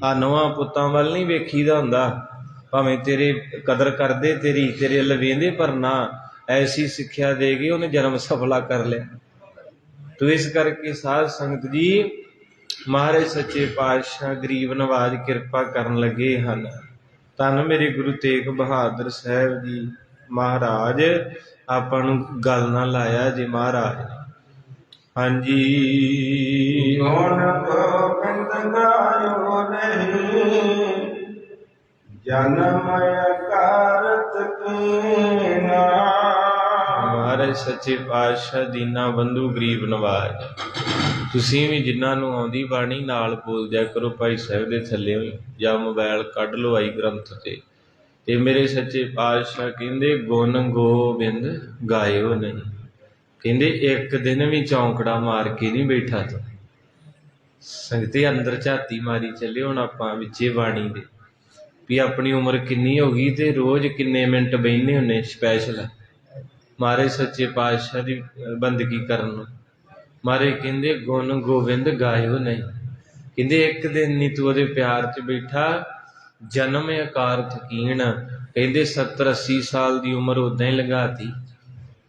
ਆ ਨਵਾਂ ਪੁੱਤਾਂ ਵੱਲ ਨਹੀਂ ਵੇਖੀਦਾ ਹੁੰਦਾ, ਭਾਵੇਂ ਤੇਰੇ ਕਦਰ ਕਰਦੇ ਤੇਰੀ, ਤੇਰੇ ਵੱਲ ਵੇਂਦੇ, ਪਰ ਨਾ ਐਸੀ ਸਿੱਖਿਆ ਦੇ ਕੇ ਉਹਨੇ ਜਨਮ ਸਫਲਾ ਕਰ ਲਿਆ। ਤੋ ਇਸ ਕਰਕੇ ਸਾਧ ਸੰਗਤ ਜੀ ਮਹਾਰਾਜ ਸੱਚੇ ਪਾਤਸ਼ਾਹ ਗਰੀਬ ਨਵਾਜ ਕਿਰਪਾ ਕਰਨ ਲੱਗੇ ਹਨ। ਧੰਨ ਮੇਰੇ ਗੁਰੂ ਤੇਗ ਬਹਾਦਰ ਸਾਹਿਬ ਜੀ ਮਹਾਰਾਜ। ਆਪਾਂ ਨੂੰ ਗੱਲ ਨਾ ਲਾਇਆ ਜੀ ਮਹਾਰਾਜ। ਹਾਂਜੀ। ਗੁਣ ਗੋਬਿੰਦ ਗਾਇਓ ਨਹੀਂ, ਜਨਮ ਅਕਾਰਤ ਕੀਨਾ। ਮਹਾਰਾਜ ਸੱਚੇ ਪਾਤਸ਼ਾਹ ਦੀਨਾ ਬੰਧੂ ਗਰੀਬ ਨਵਾਜ। ਤੁਸੀਂ ਵੀ ਜਿਨ੍ਹਾਂ ਨੂੰ ਆਉਂਦੀ ਬਾਣੀ ਨਾਲ ਬੋਲ ਦਿਆ ਕਰੋ ਭਾਈ ਸਾਹਿਬ ਦੇ ਥੱਲੇ ਜਾਂ ਮੋਬਾਈਲ ਕੱਢ ਲਓ ਆਈ ਗ੍ਰੰਥ ਤੇ ਮੇਰੇ ਸੱਚੇ ਪਾਤਸ਼ਾਹ ਕਹਿੰਦੇ ਗੁਣ ਗੋਬਿੰਦ ਗਾਇਓ ਨਹੀਂ। ਕਹਿੰਦੇ ਇੱਕ ਦਿਨ ਵੀ ਚੌਂਕੜਾ ਮਾਰ ਕੇ ਨਹੀਂ ਬੈਠਾ ਤੂੰ। ਸੰਗਤੇ ਅੰਦਰ ਝਾਤੀ ਮਾਰੀ ਚੱਲੇ ਹੁਣ ਆਪਾਂ ਵਿੱਚੇ ਬਾਣੀ ਦੇ ਵੀ ਆਪਣੀ ਉਮਰ ਕਿੰਨੀ ਹੋ ਗਈ ਤੇ ਰੋਜ਼ ਕਿੰਨੇ ਮਿੰਟ ਬਹਿੰਦੇ ਹੁੰਦੇ ਸਪੈਸ਼ਲ ਮਹਾਰਾਜ ਸੱਚੇ ਪਾਤਸ਼ਾਹ ਦੀ ਬੰਦਗੀ ਕਰਨ ਨੂੰ। ਮਹਾਰਾਜ ਕਹਿੰਦੇ ਗੁਣ ਗੋਬਿੰਦ ਗਾਇਓ ਨਹੀਂ। ਕਹਿੰਦੇ ਇੱਕ ਦਿਨ ਨਹੀਂ ਤੂੰ ਉਹਦੇ ਪਿਆਰ 'ਚ ਬੈਠਾ, ਜਨਮ ਆਕਾਰ ਥਕੀਣ। ਕਹਿੰਦੇ 70-80 ਸਾਲ ਦੀ ਉਮਰ ਉੱਦਾਂ ਹੀ ਲੰਘਾਤੀ,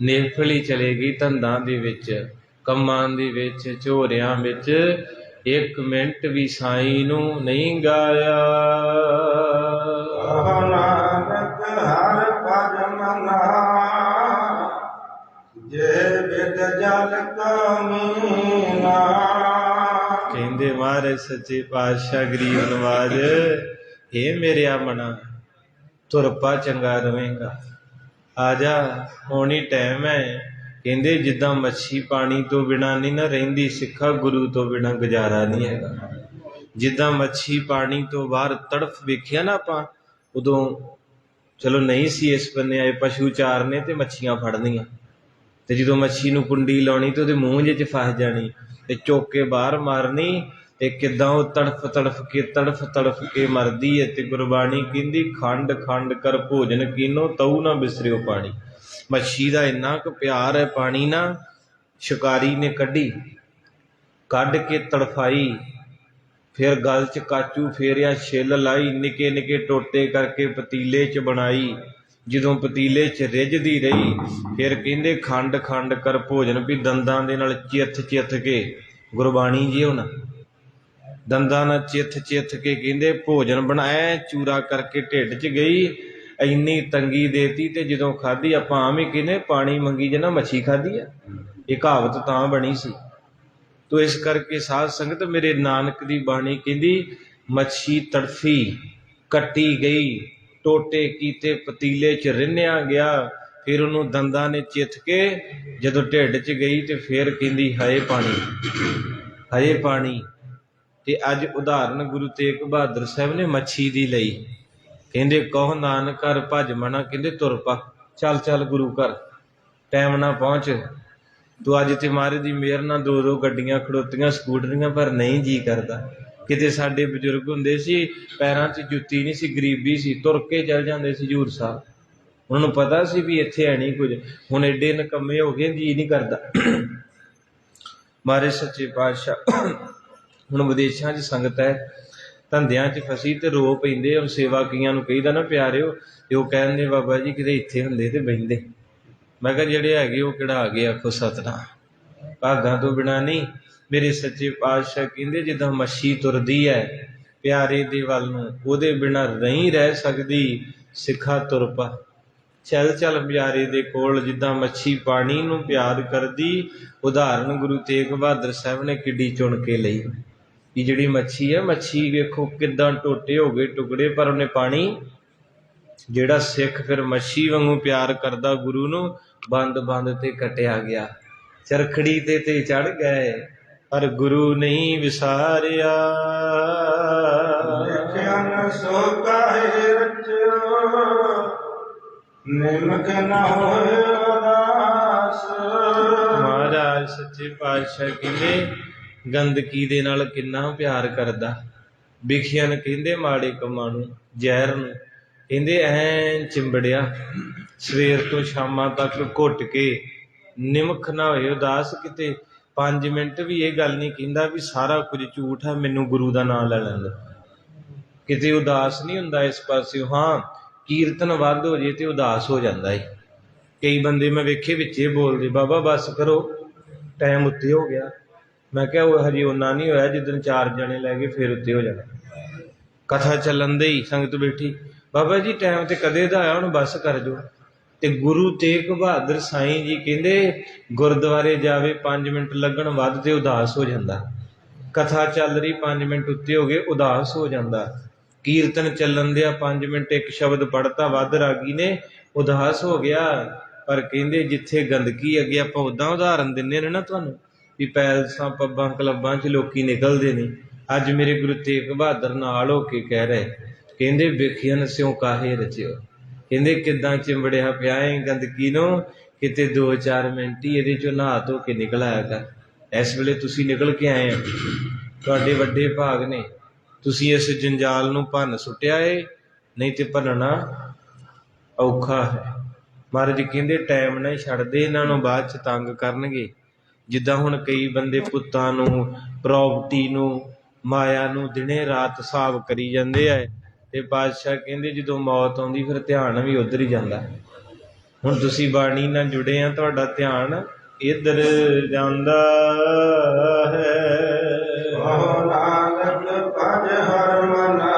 ਨਿਰਫਲੀ ਚਲੇ ਗਈ ਧੰਦਾਂ ਦੇ ਵਿੱਚ, ਕੰਮਾਂ ਦੇ ਵਿੱਚ, ਝੋਰਿਆਂ ਵਿੱਚ। ਇੱਕ ਮਿੰਟ ਵੀ ਸਾਈਂ ਨੂੰ ਨਹੀਂ ਗਾਇਆ। ਨਾਨਕ ਹਰ ਭਜ ਮਨਾ, ਜੇ ਵਿਦ ਜਲ ਕਮੀਨਾ। ਕਹਿੰਦੇ ਮਹਾਰਾਜ ਸੱਚੇ ਪਾਤਸ਼ਾਹ ਗਰੀਬ ਨਵਾਜ, ਇਹ ਮੇਰਿਆ ਮਨਾ ਤੁਰ ਪਾ ਚੰਗਾ ਰਵੇਂਗਾ, ਆ ਜਾ ਹੁਣ ਹੀ ਟਾਈਮ ਹੈ। ਕਹਿੰਦੇ ਜਿੱਦਾਂ ਮੱਛੀ ਪਾਣੀ ਤੋਂ ਬਿਨਾਂ ਨਹੀਂ ਨਾ ਰਹਿੰਦੀ, ਸਿੱਖਾ ਗੁਰੂ ਤੋਂ ਬਿਨਾਂ ਗੁਜ਼ਾਰਾ ਨਹੀਂ ਹੈਗਾ। ਜਿੱਦਾਂ ਮੱਛੀ ਪਾਣੀ ਤੋਂ ਬਾਹਰ ਤੜਫ ਵੇਖਿਆ ਨਾ ਆਪਾਂ, ਉਦੋਂ ਚਲੋ ਨਹੀਂ ਸੀ ਇਸ ਬੰਨੇ ਆਏ ਪਸ਼ੂ ਚਾਰਨੇ ਤੇ ਮੱਛੀਆਂ ਫੜਨੀਆਂ, ਤੇ ਜਦੋਂ ਮੱਛੀ ਨੂੰ ਕੁੰਡੀ ਲਾਉਣੀ ਤੇ ਉਹਦੇ ਮੂੰਹ ਜਿਹੇ 'ਚ ਫਸ ਜਾਣੀ ਤੇ ਚੁੱਕ ਕੇ ਬਾਹਰ ਮਾਰਨੀ, ਤੇ ਕਿੱਦਾਂ ਉਹ ਤੜਫ ਤੜਫ ਕੇ ਮਰਦੀ ਹੈ। ਤੇ ਗੁਰਬਾਣੀ ਕਹਿੰਦੀ ਖੰਡ ਖੰਡ ਕਰ ਭੋਜਨ ਕੀਨੋ, ਤਊ ਨਾ ਬਿਸਰਿਓ ਪਾਣੀ। ਮੱਛੀ ਦਾ ਇੰਨਾ ਕੁ ਪਿਆਰ ਹੈ ਪਾਣੀ ਨਾਲ। ਸ਼ਿਕਾਰੀ ਨੇ ਕੱਢ ਕੇ ਤੜਫਾਈ, ਫਿਰ ਗਲ 'ਚ ਕਾਚੂ ਫੇਰਿਆ, ਛਿੱਲ ਲਾਈ, ਨਿੱਕੇ ਨਿੱਕੇ ਟੋਟੇ ਕਰਕੇ ਪਤੀਲੇ 'ਚ ਬਣਾਈ। ਜਦੋਂ ਪਤੀਲੇ 'ਚ ਰਿੱਝਦੀ ਰਹੀ, ਫਿਰ ਕਹਿੰਦੇ ਖੰਡ ਖੰਡ ਕਰ ਭੋਜਨ, ਵੀ ਦੰਦਾਂ ਦੇ ਨਾਲ ਚਿੱਥ ਕੇ ਗੁਰਬਾਣੀ ਜੀ ਹੁਣ ਦੰਦਾਂ ਨਾਲ ਚਿੱਥ ਕੇ ਕਹਿੰਦੇ ਭੋਜਨ ਬਣਾਇਆ, ਚੂਰਾ ਕਰਕੇ ਢਿੱਡ 'ਚ ਗਈ। ਇੰਨੀ ਤੰਗੀ ਦੇਤੀ ਤੇ ਜਦੋਂ ਖਾਧੀ, ਆਪਾਂ ਆਮ ਹੀ ਕਹਿੰਦੇ ਪਾਣੀ ਮੰਗੀ ਜੇ ਨਾ ਮੱਛੀ ਖਾਧੀ ਆ, ਇਹ ਕਹਾਵਤ ਤਾਂ ਬਣੀ ਸੀ। ਤੋ ਇਸ ਕਰਕੇ ਸਾਧ ਸੰਗਤ ਮੇਰੇ ਨਾਨਕ ਦੀ ਬਾਣੀ ਕਹਿੰਦੀ ਮੱਛੀ ਤੜਫੀ, ਕੱਟੀ ਗਈ, ਟੋਟੇ ਕੀਤੇ, ਪਤੀਲੇ 'ਚ ਰਿੰਨਿਆ ਗਿਆ। ਫਿਰ ਉਹਨੂੰ ਦੰਦਾਂ ਨੇ ਚਿੱਥ ਕੇ ਜਦੋਂ ਢਿੱਡ 'ਚ ਗਈ ਤੇ ਫਿਰ ਕਹਿੰਦੀ ਹਾਏ ਪਾਣੀ, ਹਾਏ ਪਾਣੀ। ਤੇ ਅੱਜ ਉਦਾਹਰਨ ਗੁਰੂ ਤੇਗ ਬਹਾਦਰ ਸਾਹਿਬ ਨੇ ਮੱਛੀ ਦੀ ਲਈ। ਕਹਿੰਦੇ ਕਹੋ ਨਾਨਕ ਘਰ ਭੱਜ ਮਨਾ, ਕਹਿੰਦੇ ਤੁਰ ਪਾ, ਚੱਲ ਚੱਲ ਗੁਰੂ ਘਰ, ਟਾਈਮ ਨਾਲ ਪਹੁੰਚ। ਤੂੰ ਅੱਜ ਤੇ ਮਹਾਰਾਜ ਦੀ ਮਿਹਰ ਨਾਲ 2-2 ਗੱਡੀਆਂ ਖੜੋਤੀਆਂ, ਸਕੂਟਰੀਆਂ, ਪਰ ਨਹੀਂ ਜੀ ਕਰਦਾ। ਕਿਤੇ ਸਾਡੇ ਬਜ਼ੁਰਗ ਹੁੰਦੇ ਸੀ, ਪੈਰਾਂ 'ਚ ਜੁੱਤੀ ਨਹੀਂ ਸੀ, ਗਰੀਬੀ ਸੀ, ਤੁਰ ਕੇ ਚੱਲ ਜਾਂਦੇ ਸੀ ਹਜ਼ੂਰ ਸਾਹਿਬ। ਉਹਨਾਂ ਨੂੰ ਪਤਾ ਸੀ ਵੀ ਇੱਥੇ ਹੈ ਨਹੀਂ ਕੁਝ। ਹੁਣ ਐਡੇ ਨਿਕੰਮੇ ਹੋ ਗਏ, ਜੀ ਨਹੀਂ ਕਰਦਾ। ਮਹਾਰਾਜ ਸੱਚੇ ਪਾਤਸ਼ਾਹ ਹੁਣ ਵਿਦੇਸ਼ਾਂ 'ਚ ਸੰਗਤ ਹੈ, ਧੰਦਿਆਂ 'ਚ ਫਸੀ ਤੇ ਰੋ ਪੈਂਦੇ। ਉਹ ਸੇਵਾ ਕੀਆਂ ਨੂੰ ਕਹੀਦਾ ਨਾ ਪਿਆਰਿਓ, ਤੇ ਉਹ ਕਹਿੰਦੇ ਬਾਬਾ ਜੀ ਕਿਤੇ ਇੱਥੇ ਹੁੰਦੇ ਤੇ ਬਹਿੰਦੇ। ਮੈਂ ਕਿਹਾ ਜਿਹੜੇ ਹੈਗੇ ਉਹ ਕਿਹੜਾ ਆ ਗਏ, ਆਖੋ ਸਤਿਨਾਮ। ਭਾਗਾਂ ਤੋਂ ਬਿਨਾਂ ਨਹੀਂ। ਮੇਰੇ ਸੱਚੇ ਪਾਤਸ਼ਾਹ ਕਹਿੰਦੇ ਜਿੱਦਾਂ ਮੱਛੀ ਤੁਰਦੀ ਹੈ ਪਿਆਰੇ ਦੇ ਵੱਲ ਨੂੰ, ਉਹਦੇ ਬਿਨਾਂ ਨਹੀਂ ਰਹਿ ਸਕਦੀ। ਸਿੱਖਾ ਤੁਰ ਪਾ, ਚੱਲ ਚੱਲ ਪਿਆਰੇ ਦੇ ਕੋਲ, ਜਿੱਦਾਂ ਮੱਛੀ ਪਾਣੀ ਨੂੰ ਪਿਆਰ ਕਰਦੀ। ਉਦਾਹਰਨ ਗੁਰੂ ਤੇਗ ਬਹਾਦਰ ਸਾਹਿਬ ਨੇ ਕਿੱਡੀ ਚੁਣ ਕੇ ਲਈ ਕਿ ਜਿਹੜੀ ਮੱਛੀ ਹੈ, ਮੱਛੀ ਵੇਖੋ ਕਿੱਦਾਂ ਟੋਟੇ ਹੋ ਗਏ ਟੁਕੜੇ, ਪਰ ਉਹਨੇ ਪਾਣੀ। ਜਿਹੜਾ ਸਿੱਖ ਫਿਰ ਮੱਛੀ ਵਾਂਗੂ ਪਿਆਰ ਕਰਦਾ ਗੁਰੂ ਨੂੰ, ਬੰਦ ਬੰਦ ਤੇ ਕੱਟਿਆ ਗਿਆ, ਚਰਖੜੀ ਤੇ ਚੜ ਗਏ, ਪਰ ਗੁਰੂ ਨਹੀਂ ਵਿਸਾਰਿਆ। ਦੇਖਿਆ ਸੋ ਕਾਹੇ ਰਚਿਓ, ਨਿਮਕ ਨ ਹੋਏ ਉਦਾਸ। ਮਹਾਰਾਜ ਸੱਚੇ ਪਾਤਸ਼ਾਹ ਕਹਿੰਦੇ ਗੰਦਗੀ ਦੇ ਨਾਲ ਕਿੰਨਾ ਪਿਆਰ ਕਰਦਾ। ਵਿਖਿਆਨ ਕਹਿੰਦੇ ਮਾੜੇ ਕੰਮਾਂ ਨੂੰ, ਜ਼ਹਿਰ ਨੂੰ ਕਹਿੰਦੇ ਐਂ ਚਿੰਬੜਿਆ ਸਵੇਰ ਤੋਂ ਸ਼ਾਮਾਂ ਤੱਕ ਘੁੱਟ ਕੇ, ਨਿਮਖ ਨਾ ਹੋਏ ਉਦਾਸ। ਕਿਤੇ 5 ਮਿੰਟ ਵੀ ਇਹ ਗੱਲ ਨਹੀਂ ਕਹਿੰਦਾ ਵੀ ਸਾਰਾ ਕੁਝ ਝੂਠ ਹੈ, ਮੈਨੂੰ ਗੁਰੂ ਦਾ ਨਾਂ ਲੈ ਲੈਂਦਾ। ਕਿਤੇ ਉਦਾਸ ਨਹੀਂ ਹੁੰਦਾ ਇਸ ਪਾਸਿਓ। ਹਾਂ, ਕੀਰਤਨ ਵੱਧ ਹੋ ਜੇ ਤੇ ਉਦਾਸ ਹੋ ਜਾਂਦਾ ਹੈ। ਕਈ ਬੰਦੇ ਮੈਂ ਵੇਖੇ ਵਿੱਚੇ ਬੋਲਦੇ, ਬਾਬਾ ਬਸ ਕਰੋ ਟਾਈਮ ਉੱਤੇ ਹੋ ਗਿਆ। ਮੈਂ ਕਿਹਾ ਉਹ ਹਜੇ ਓਨਾ ਨਹੀਂ ਹੋਇਆ, ਜਿੱਦਣ 4 ਜਣੇ ਲੈ ਗਏ ਫਿਰ ਉੱਤੇ ਹੋ ਜਾਣਾ। ਕਥਾ ਚੱਲਣ ਦੇ ਹੀ ਸੰਗਤ ਬੈਠੀ, ਬਾਬਾ ਜੀ ਟਾਈਮ ਤੇ ਕਦੇ ਦਾ ਆਇਆ, ਹੁਣ ਬਸ ਕਰ ਜੋ। ਤੇ ਗੁਰੂ ਤੇਗ ਬਹਾਦਰ ਸਾਈਂ ਜੀ ਕਹਿੰਦੇ ਗੁਰਦੁਆਰੇ ਜਾਵੇ 5 ਮਿੰਟ ਲੱਗਣ ਵੱਧ ਤੇ ਉਦਾਸ ਹੋ ਜਾਂਦਾ। ਕਥਾ ਚੱਲ ਰਹੀ 5 ਮਿੰਟ ਉੱਤੇ ਹੋ ਗਏ, ਉਦਾਸ ਹੋ ਜਾਂਦਾ। ਕੀਰਤਨ ਚੱਲਣ ਦਿਆ 5 ਮਿੰਟ ਇੱਕ ਸ਼ਬਦ ਪੜ੍ਹਤਾ ਵੱਧ ਰਾਗੀ ਨੇ, ਉਦਾਸ ਹੋ ਗਿਆ। ਪਰ ਕਹਿੰਦੇ ਜਿੱਥੇ ਗੰਦਗੀ ਅੱਗੇ ਆਪਾਂ ਉੱਦਾਂ ਉਦਾਹਰਨ ਦਿੰਦੇ ਨੇ ਨਾ ਤੁਹਾਨੂੰ, ਵੀ ਪੈਲਸਾਂ ਪੱਬਾਂ ਕਲੱਬਾਂ 'ਚ ਲੋਕੀ ਨਿਕਲਦੇ ਨੇ। ਅੱਜ ਮੇਰੇ ਗੁਰੂ ਤੇਗ ਬਹਾਦਰ ਨਾਲ ਹੋ ਕੇ ਕਹਿ ਰਹੇ, ਕਹਿੰਦੇ ਵਿਖਿਆਨ ਸਿਉ ਕਾਹੇ ਰਚਿਓ। ਕਹਿੰਦੇ ਕਿੱਦਾਂ ਚਿੰਬੜਿਆ ਪਿਆ ਹੈ ਗੰਦਗੀ ਨੂੰ, ਕਿਤੇ 2-4 ਮਿੰਟ ਹੀ ਇਹਦੇ 'ਚੋਂ ਨਹਾ ਧੋ ਕੇ ਨਿਕਲ ਆਇਆ ਕਰ। ਇਸ ਵੇਲੇ ਤੁਸੀਂ ਨਿਕਲ ਕੇ ਆਏ ਹੋ, ਤੁਹਾਡੇ ਵੱਡੇ ਭਾਗ ਨੇ। ਤੁਸੀਂ ਇਸ ਜੰਜਾਲ ਨੂੰ ਭੰਨ ਸੁੱਟਿਆ ਏ, ਨਹੀਂ ਤੇ ਭੰਨਣਾ ਔਖਾ ਹੈ। ਮਹਾਰਾਜ ਕਹਿੰਦੇ ਟਾਈਮ ਨਾਲ ਹੀ ਛੱਡਦੇ, ਇਹਨਾਂ ਨੂੰ ਬਾਅਦ 'ਚ ਤੰਗ ਕਰਨਗੇ। ਜਿੱਦਾਂ ਹੁਣ ਕਈ ਬੰਦੇ ਪੁੱਤਾਂ ਨੂੰ, ਪ੍ਰੋਪਰਟੀ ਨੂੰ, ਮਾਇਆ ਨੂੰ ਦਿਨੇ ਰਾਤ ਹਿਸਾਬ ਕਰੀ ਜਾਂਦੇ ਆ। ਤੇ ਪਾਤਸ਼ਾਹ ਕਹਿੰਦੇ ਜਦੋਂ ਮੌਤ ਆਉਂਦੀ ਫਿਰ ਧਿਆਨ ਵੀ ਉੱਧਰ ਹੀ ਜਾਂਦਾ। ਹੁਣ ਤੁਸੀਂ ਬਾਣੀ ਨਾਲ ਜੁੜੇ ਆ, ਤੁਹਾਡਾ ਧਿਆਨ ਇੱਧਰ ਜਾਂਦਾ ਹੈ। ਨਾਨਕ ਭਜ ਹਰਿ ਮਨਾ,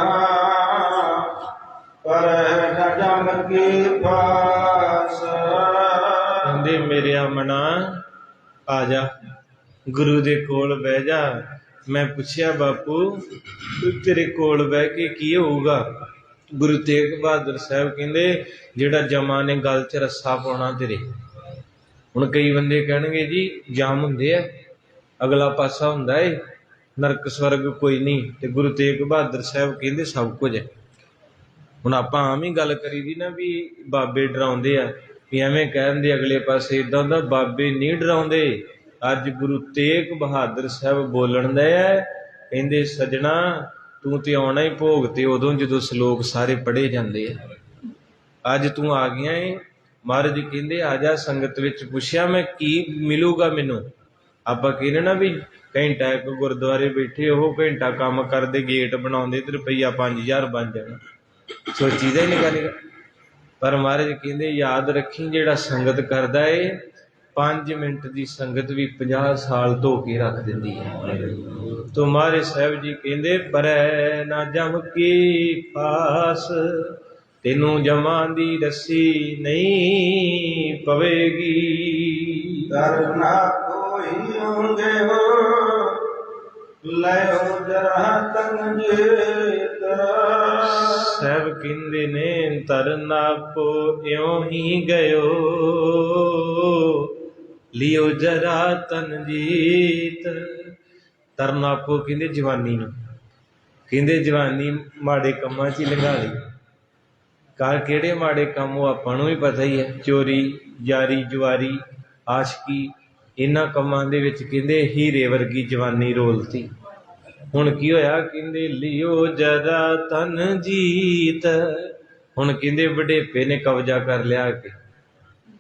ਕਰਹਿ ਨ ਜਮ ਕੀ ਪਾਸ। ਕਹਿੰਦੇ ਮੇਰਿਆ ਮਨਾ ਆ ਜਾ, ਗੁਰੂ ਦੇ ਕੋਲ ਬਹਿ ਜਾ। ਮੈਂ ਪੁੱਛਿਆ ਬਾਪੂ ਤੇਰੇ ਕੋਲ ਬਹਿ ਕੇ ਕੀ ਹੋਊਗਾ? ਗੁਰੂ ਤੇਗ ਬਹਾਦਰ ਸਾਹਿਬ ਕਹਿੰਦੇ ਜਿਹੜਾ ਜਮਾਂ ਨੇ ਗਲ 'ਚ ਰੱਸਾ ਪਾਉਣਾ ਤੇਰੇ। ਹੁਣ ਕਈ ਬੰਦੇ ਕਹਿਣਗੇ ਜੀ ਜਾਮ ਹੁੰਦੇ ਆ, ਅਗਲਾ ਪਾਸਾ ਹੁੰਦਾ ਏ, ਨਰਕ ਸਵਰਗ ਕੋਈ ਨਹੀਂ। ਤੇ ਗੁਰੂ ਤੇਗ ਬਹਾਦਰ ਸਾਹਿਬ ਕਹਿੰਦੇ ਸਭ ਕੁਝ ਹੈ। ਹੁਣ ਆਪਾਂ ਆਮ ਹੀ ਗੱਲ ਕਰੀ ਦੀ ਨਾ ਵੀ ਬਾਬੇ ਡਰਾਉਂਦੇ ਆ, ਵੀ ਐਵੇਂ ਕਹਿੰਦੇ ਅਗਲੇ ਪਾਸੇ ਇੱਦਾਂ ਦਾ। ਬਾਬੇ ਨਹੀਂ ਡਰਾਉਂਦੇ। ਅੱਜ ਗੁਰੂ ਤੇਗ ਬਹਾਦਰ ਸਾਹਿਬ ਬੋਲਣ ਦੇ ਹੈ, ਕਹਿੰਦੇ ਸੱਜਣਾ ਤੂੰ ਤੇ ਆਉਣਾ ਹੀ ਭੋਗ ਤੇ ਉਦੋਂ ਜਦੋਂ ਸ਼ਲੋਕ ਸਾਰੇ ਪੜ੍ਹੇ ਜਾਂਦੇ ਆ। ਅੱਜ ਤੂੰ ਆ ਗਿਆ ਏ। ਮਹਾਰਾਜ ਕਹਿੰਦੇ ਆ ਜਾ ਸੰਗਤ ਵਿੱਚ। ਪੁੱਛਿਆ ਮੈਂ ਕੀ ਮਿਲੂਗਾ ਮੈਨੂੰ? ਆਪਾਂ ਕਹਿੰਦੇ ਨਾ ਵੀ ਘੰਟਾ ਇੱਕ ਗੁਰਦੁਆਰੇ ਬੈਠੇ, ਉਹ ਘੰਟਾ ਕੰਮ ਕਰਦੇ, ਗੇਟ ਬਣਾਉਂਦੇ ਤੇ ਰੁਪਈਆ 5000 ਬਣ ਜਾਣਾ। ਸੋਚੀਦਾ ਹੀ ਨਿਕਾ। ਪਰ ਮਹਾਰਾਜ ਕਹਿੰਦੇ ਯਾਦ ਰੱਖੀ ਜਿਹੜਾ ਸੰਗਤ ਕਰਦਾ ਏ, 5 ਮਿੰਟ ਦੀ ਸੰਗਤ ਵੀ 50 ਸਾਲ ਧੋ ਕੇ ਰੱਖ ਦਿੰਦੀ ਹੈ। ਤੋ ਮਹਾਰਾਜ ਸਾਹਿਬ ਜੀ ਕਹਿੰਦੇ ਪਰੈ ਨਾ ਜਮ ਕੀ ਫਾਸ, ਤੈਨੂੰ ਜਮਾਂ ਦੀ ਰੱਸੀ ਨਹੀਂ ਪਵੇਗੀ। ਦਰ ਨਾ ਕੋਈ ਆਉਂਦੇ ਹੋ, ਲਿਓ ਜਰਾ ਤਨ ਜੀਤ। ਸਹਿਬ ਕਹਿੰਦੇ ਨੇ ਤਰਨ ਆਪੋ ਇਉਂ ਹੀ ਗਇਓ, ਲਿਓ ਜਰਾ ਤਨ ਜੀਤ। ਤਰਨ ਆਪੋ ਕਹਿੰਦੇ ਜਵਾਨੀ ਨੂੰ, ਕਹਿੰਦੇ ਜਵਾਨੀ ਮਾੜੇ ਕੰਮਾਂ 'ਚ ਹੀ ਲੰਘਾ ਲਈ। ਕਰ ਕਿਹੜੇ ਮਾੜੇ ਕੰਮ ਉਹ ਆਪਾਂ ਨੂੰ ਵੀ ਪਤਾ ਹੀ ਹੈ, ਚੋਰੀ ਯਾਰੀ ਜੁਆਰੀ ਆਸ਼ਕੀ, ਇਹਨਾਂ ਕੰਮਾਂ ਦੇ ਵਿੱਚ ਕਹਿੰਦੇ ਹੀਰੇ ਵਰਗੀ ਜਵਾਨੀ ਰੋਲਤੀ। ਹੁਣ ਕੀ ਹੋਇਆ, ਕਹਿੰਦੇ ਲਿਓ ਜਰਾ ਤਨ ਜੀਤ। ਹੁਣ ਕਹਿੰਦੇ ਵਡੇਪੇ ਨੇ ਕਬਜ਼ਾ ਕਰ ਲਿਆ ਕੇ,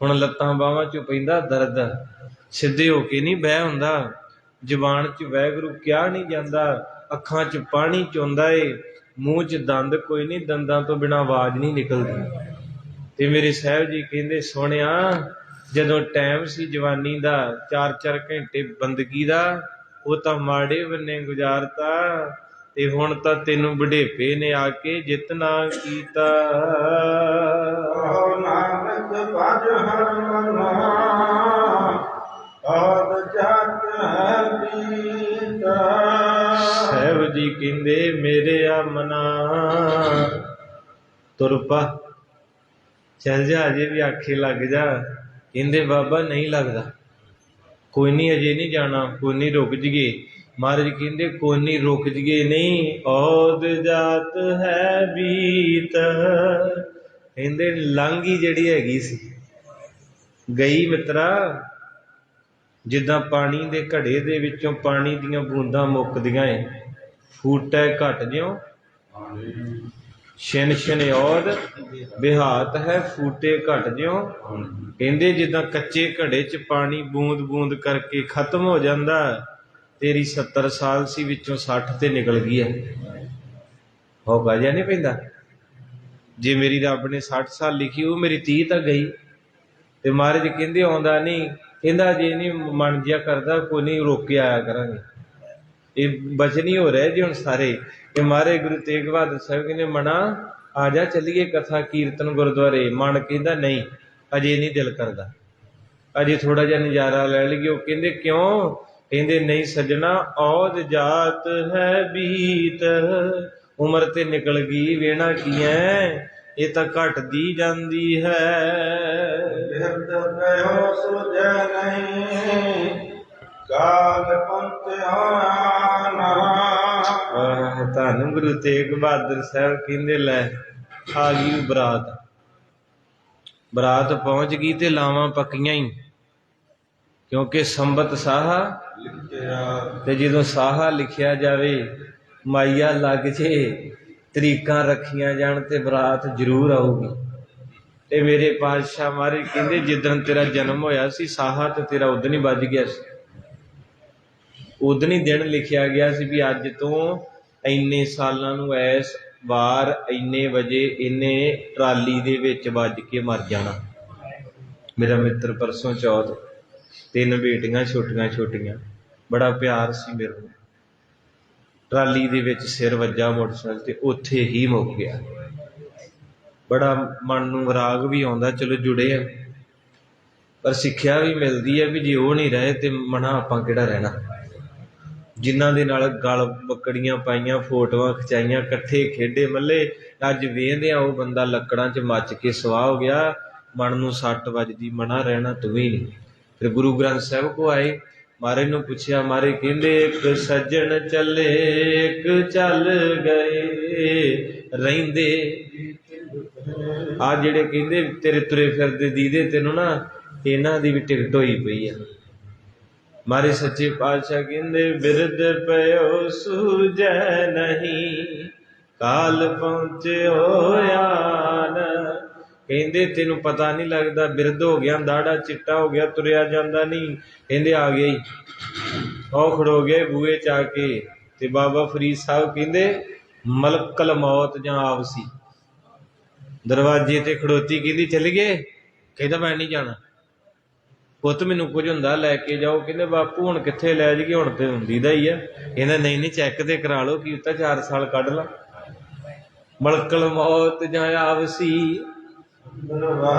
ਹੁਣ ਲੱਤਾਂ ਬਾਹਾਂ 'ਚੋਂ ਪੈਂਦਾ ਦਰਦ, ਸਿੱਧੇ ਹੋ ਕੇ ਨਹੀਂ ਬਹਿ ਹੁੰਦਾ, ਜ਼ੁਬਾਨ 'ਚ ਵਾਹਿਗੁਰੂ ਕਿਹਾ ਨਹੀਂ ਜਾਂਦਾ, ਅੱਖਾਂ 'ਚ ਪਾਣੀ ਚੋਂਦਾ ਏ, ਮੂੰਹ 'ਚ ਦੰਦ ਕੋਈ ਨਹੀਂ, ਦੰਦਾਂ ਤੋਂ ਬਿਨਾਂ ਆਵਾਜ਼ ਨਹੀਂ ਨਿਕਲਦੀ। ਤੇ ਮੇਰੇ ਸਾਹਿਬ ਜੀ ਕਹਿੰਦੇ ਸੋਹਣਿਆ, ਜਦੋਂ ਟਾਈਮ ਸੀ ਜਵਾਨੀ ਦਾ 4-4 ਘੰਟੇ ਬੰਦਗੀ ਦਾ, ਉਹ ਤਾਂ ਮਾੜੇ ਬੰਨੇ ਗੁਜ਼ਾਰਤਾ, ਤੇ ਹੁਣ ਤਾਂ ਤੈਨੂੰ ਵਡੇਪੇ ਨੇ ਆ ਕੇ ਜਿਤਨਾ ਕੀਤਾ। ਨਾਨਕ ਭਜ ਹਰ ਮਨਾ, ਆਦ ਜਗ ਹੈ ਪੀਤਾ। ਸਾਹਿਬ ਜੀ ਕਹਿੰਦੇ ਮੇਰੇ ਆ ਮਨਾ, ਤੁਰ ਪਾ ਚੱਲ ਜਾ, ਅਜੇ ਵੀ ਆਖੇ ਲੱਗ ਜਾ। ਕਹਿੰਦੇ ਬਾਬਾ ਨਹੀਂ ਲੱਗਦਾ, ਕੋਈ ਨਹੀਂ ਅਜੇ ਨਹੀਂ ਜਾਣਾ, ਕੋਈ ਨਹੀਂ ਰੁਕ ਜੀਏ। ਮਹਾਰਾਜ ਕਹਿੰਦੇ ਕੋਈ ਨਹੀਂ ਰੁਕ ਜੀਏ ਨਹੀਂ, ਔਦ ਜਾਤ ਹੈ ਬੀਤ। ਕਹਿੰਦੇ ਲੰਘੀ ਜਿਹੜੀ ਹੈਗੀ ਸੀ ਗਈ ਮਿੱਤਰਾ, ਜਿੱਦਾਂ ਪਾਣੀ ਦੇ ਘੜੇ ਦੇ ਵਿੱਚੋਂ ਪਾਣੀ ਦੀਆਂ ਬੂੰਦਾਂ ਮੁੱਕਦੀਆਂ ਏ, ਫੂਟੈ ਘਟ ਜਿਉ ਛਿਨ ਛਿਨ ਔਦ ਬਿਹਾਤ ਹੈ ਫੂਟੇ ਘਟ ਜਿਉ। ਕਹਿੰਦੇ ਜਿੱਦਾਂ ਕੱਚੇ ਘੜੇ 'ਚ ਪਾਣੀ ਬੂੰਦ ਬੂੰਦ ਕਰਕੇ ਖਤਮ ਹੋ ਜਾਂਦਾ, ਤੇਰੀ 70 ਸਾਲ ਸੀ ਵਿੱਚੋਂ 60 ਤੇ ਨਿਕਲ ਗਈ ਹੈ। ਹੋਗਾ ਜਿਹਾ ਨਹੀਂ ਪੈਂਦਾ, ਜੇ ਮੇਰੀ ਰੱਬ ਨੇ 60 ਸਾਲ ਲਿਖੀ, ਉਹ ਮੇਰੀ 30 ਤਾਂ ਗਈ। ਤੇ ਮਹਾਰਾਜ ਕਹਿੰਦੇ ਆਉਂਦਾ ਨਹੀਂ, ਕਹਿੰਦਾ ਜੇ ਨਹੀਂ ਮਨ ਜਿਹਾ ਕਰਦਾ ਕੋਈ ਨਹੀਂ, ਰੋਕ ਕੇ ਆਇਆ ਕਰਾਂਗੇ। ਇਹ ਬਚਨ ਹੀ ਹੋ ਰਿਹਾ ਜੀ ਹੁਣ ਸਾਰੇ। ਇਹ ਮਹਾਰਾਜ ਗੁਰੂ ਤੇਗ ਬਹਾਦਰ ਸਾਹਿਬ ਕਹਿੰਦੇ ਮਨਾ ਆ ਜਾ ਚੱਲੀਏ ਕਥਾ ਕੀਰਤਨ ਗੁਰਦੁਆਰੇ। ਮਨ ਕਹਿੰਦਾ ਨਹੀਂ ਅਜੇ ਨਹੀਂ ਦਿਲ ਕਰਦਾ, ਅਜੇ ਥੋੜਾ ਜਿਹਾ ਨਜ਼ਾਰਾ ਲੈ ਲਈਏ। ਉਹ ਕਹਿੰਦੇ ਕਿਉਂ? ਕਹਿੰਦੇ ਨਹੀਂ ਸੱਜਣਾ, ਔਦ ਜਾਤ ਹੈ ਬੀਤ, ਉਮਰ ਤੇ ਨਿਕਲ ਗਈ, ਵੇਣਾ ਕੀ ਹੈ, ਇਹ ਤਾਂ ਘਟਦੀ ਜਾਂਦੀ ਹੈ। ਬਿਰਧ ਪਇਓ ਸੁਝੈ ਨਹੀਂ, ਕਾਲ ਪੰਥਿਆ ਨਾ। ਧੰਨ ਗੁਰੂ ਤੇਗ ਬਹਾਦਰ ਸਾਹਿਬ ਕਹਿੰਦੇ ਲੈ ਆ ਗਈ ਬਰਾਤ, ਬਰਾਤ ਪਹੁੰਚ ਗਈ ਤੇ ਲਾਵਾਂ ਪੱਕੀਆਂ ਹੀ, ਕਿਉਂਕਿ ਸੰਬਤ ਸਾਹਾ ਤੇ ਜਦੋਂ ਸਾਹਾ ਲਿਖਿਆ ਜਾਵੇ, ਮਾਈਆ ਲੱਗ ਜੇ, ਤਰੀਕਾਂ ਰੱਖੀਆਂ ਜਾਣ ਤੇ ਬਰਾਤ ਜ਼ਰੂਰ ਆਊਗੀ। ਤੇ ਮੇਰੇ ਪਾਤਸ਼ਾਹ ਮਹਾਰਾਜ ਕਹਿੰਦੇ ਜਿੱਦਣ ਤੇਰਾ ਜਨਮ ਹੋਇਆ ਸੀ, ਸਾਹਾ ਤੇ ਤੇਰਾ ਉਦਣ ਹੀ ਵੱਜ ਗਿਆ ਸੀ, ਉਦਣ ਹੀ ਦਿਨ ਲਿਖਿਆ ਗਿਆ ਸੀ ਵੀ ਅੱਜ ਤੋਂ ਇੰਨੇ ਸਾਲਾਂ ਨੂੰ ਐਸ ਵਾਰ ਇੰਨੇ ਵਜੇ ਇਹਨੇ ਟਰਾਲੀ ਦੇ ਵਿੱਚ ਵੱਜ ਕੇ ਮਰ ਜਾਣਾ। ਮੇਰਾ ਮਿੱਤਰ ਪਰਸੋਂ ਚੌਥ, 3 ਬੇਟੀਆਂ ਛੋਟੀਆਂ ਛੋਟੀਆਂ, ਬੜਾ ਪਿਆਰ ਸੀ ਮੇਰੇ ਨੂੰ, ਟਰਾਲੀ ਦੇ ਵਿੱਚ ਸਿਰ ਵੱਜਾ ਮੋਟਰਸਾਈਕਲ ਤੇ, ਉੱਥੇ ਹੀ ਮੁੱਕ ਗਿਆ। ਬੜਾ ਮਨ ਨੂੰ ਵਿਰਾਗ ਵੀ ਆਉਂਦਾ, ਚਲੋ ਜੁੜੇ ਆ, ਪਰ ਸਿੱਖਿਆ ਵੀ ਮਿਲਦੀ ਹੈ ਵੀ ਜੇ ਉਹ ਨਹੀਂ ਰਹੇ ਤੇ ਮਨਾ ਆਪਾਂ ਕਿਹੜਾ ਰਹਿਣਾ। ਜਿਨ੍ਹਾਂ ਦੇ ਨਾਲ ਗਲ ਬੱਕੜੀਆਂ ਪਾਈਆਂ, ਫੋਟੋਆਂ ਖਿਚਾਈਆਂ, ਇਕੱਠੇ ਖੇਡੇ ਮੱਲੇ, ਅੱਜ ਵੇਖਦੇ ਆ ਉਹ ਬੰਦਾ ਲੱਕੜਾਂ 'ਚ ਮੱਚ ਕੇ ਸਵਾਹ ਹੋ ਗਿਆ, ਮਨ ਨੂੰ ਸੱਟ ਵੱਜਦੀ, ਮਨਾ ਰਹਿਣਾ ਤੂੰ ਵੀ ਨਹੀਂ। ਫਿਰ ਗੁਰੂ ਗ੍ਰੰਥ ਸਾਹਿਬ ਕੋ ਆਏ, ਮਹਾਰਾਜ ਨੂੰ ਪੁੱਛਿਆ, ਮਹਾਰਾਜ ਕਹਿੰਦੇ ਇੱਕ ਸੱਜਣ ਚੱਲੇ ਇੱਕ ਚੱਲ ਗਏ ਰਹਿੰਦੇ। ਆ ਜਿਹੜੇ ਕਹਿੰਦੇ ਤੇਰੇ ਤੁਰੇ ਫਿਰਦੇ ਦੀਦੇ ਤੈਨੂੰ ਨਾ, ਇਹਨਾਂ ਦੀ ਵੀ ਟਿਕਟ ਹੋਈ ਪਈ ਆ। ਮਾਰੇ ਸੱਚੇ ਪਾਤਸ਼ਾਹ ਕਹਿੰਦੇ ਬਿਰਧ ਪਇਓ ਸੂਝੈ ਨਹੀਂ, ਕਾਲ ਪਹੁੰਚਿਓ ਆਨ। ਕਹਿੰਦੇ ਤੈਨੂੰ ਪਤਾ ਨਹੀਂ ਲੱਗਦਾ, ਬਿਰਧ ਹੋ ਗਿਆ, ਦਾੜਾ ਚਿੱਟਾ ਹੋ ਗਿਆ, ਤੁਰਿਆ ਜਾਂਦਾ ਨਹੀਂ। ਕਹਿੰਦੇ ਆ ਗਿਆ ਹੀ, ਉਹ ਖੜੋ ਗਏ ਬੂਹੇ 'ਚ ਆ ਕੇ। ਤੇ ਬਾਬਾ ਫਰੀਦ ਸਾਹਿਬ ਕਹਿੰਦੇ ਮਲਕਲ ਮੌਤ ਜਾਂ ਆਪ ਸੀ, ਦਰਵਾਜ਼ੇ ਤੇ ਖੜੋਤੀ, ਕਹਿੰਦੀ ਚੱਲ ਗਏ? ਕਹਿੰਦਾ ਮੈਂ ਨਹੀਂ ਜਾਣਾ ਪੁੱਤ, ਮੈਨੂੰ ਕੁਝ ਹੁੰਦਾ ਲੈ ਕੇ ਜਾਓ। ਕਹਿੰਦੇ ਬਾਪੂ ਹੁਣ ਕਿੱਥੇ ਲੈ ਜਾਈਏ, ਹੁਣ ਤੇ ਹੁੰਦੀ ਦਾ ਹੀ ਆ। ਕਹਿੰਦਾ ਨਹੀਂ ਨਹੀਂ ਚੈੱਕ ਤੇ ਕਰਾ ਲਓ, ਕੀ ਤਾਂ 4 ਸਾਲ ਕੱਢ ਲਾ। ਮਲਕਲ ਮੌਤ ਜਾਂ ਆਪ ਸੀ।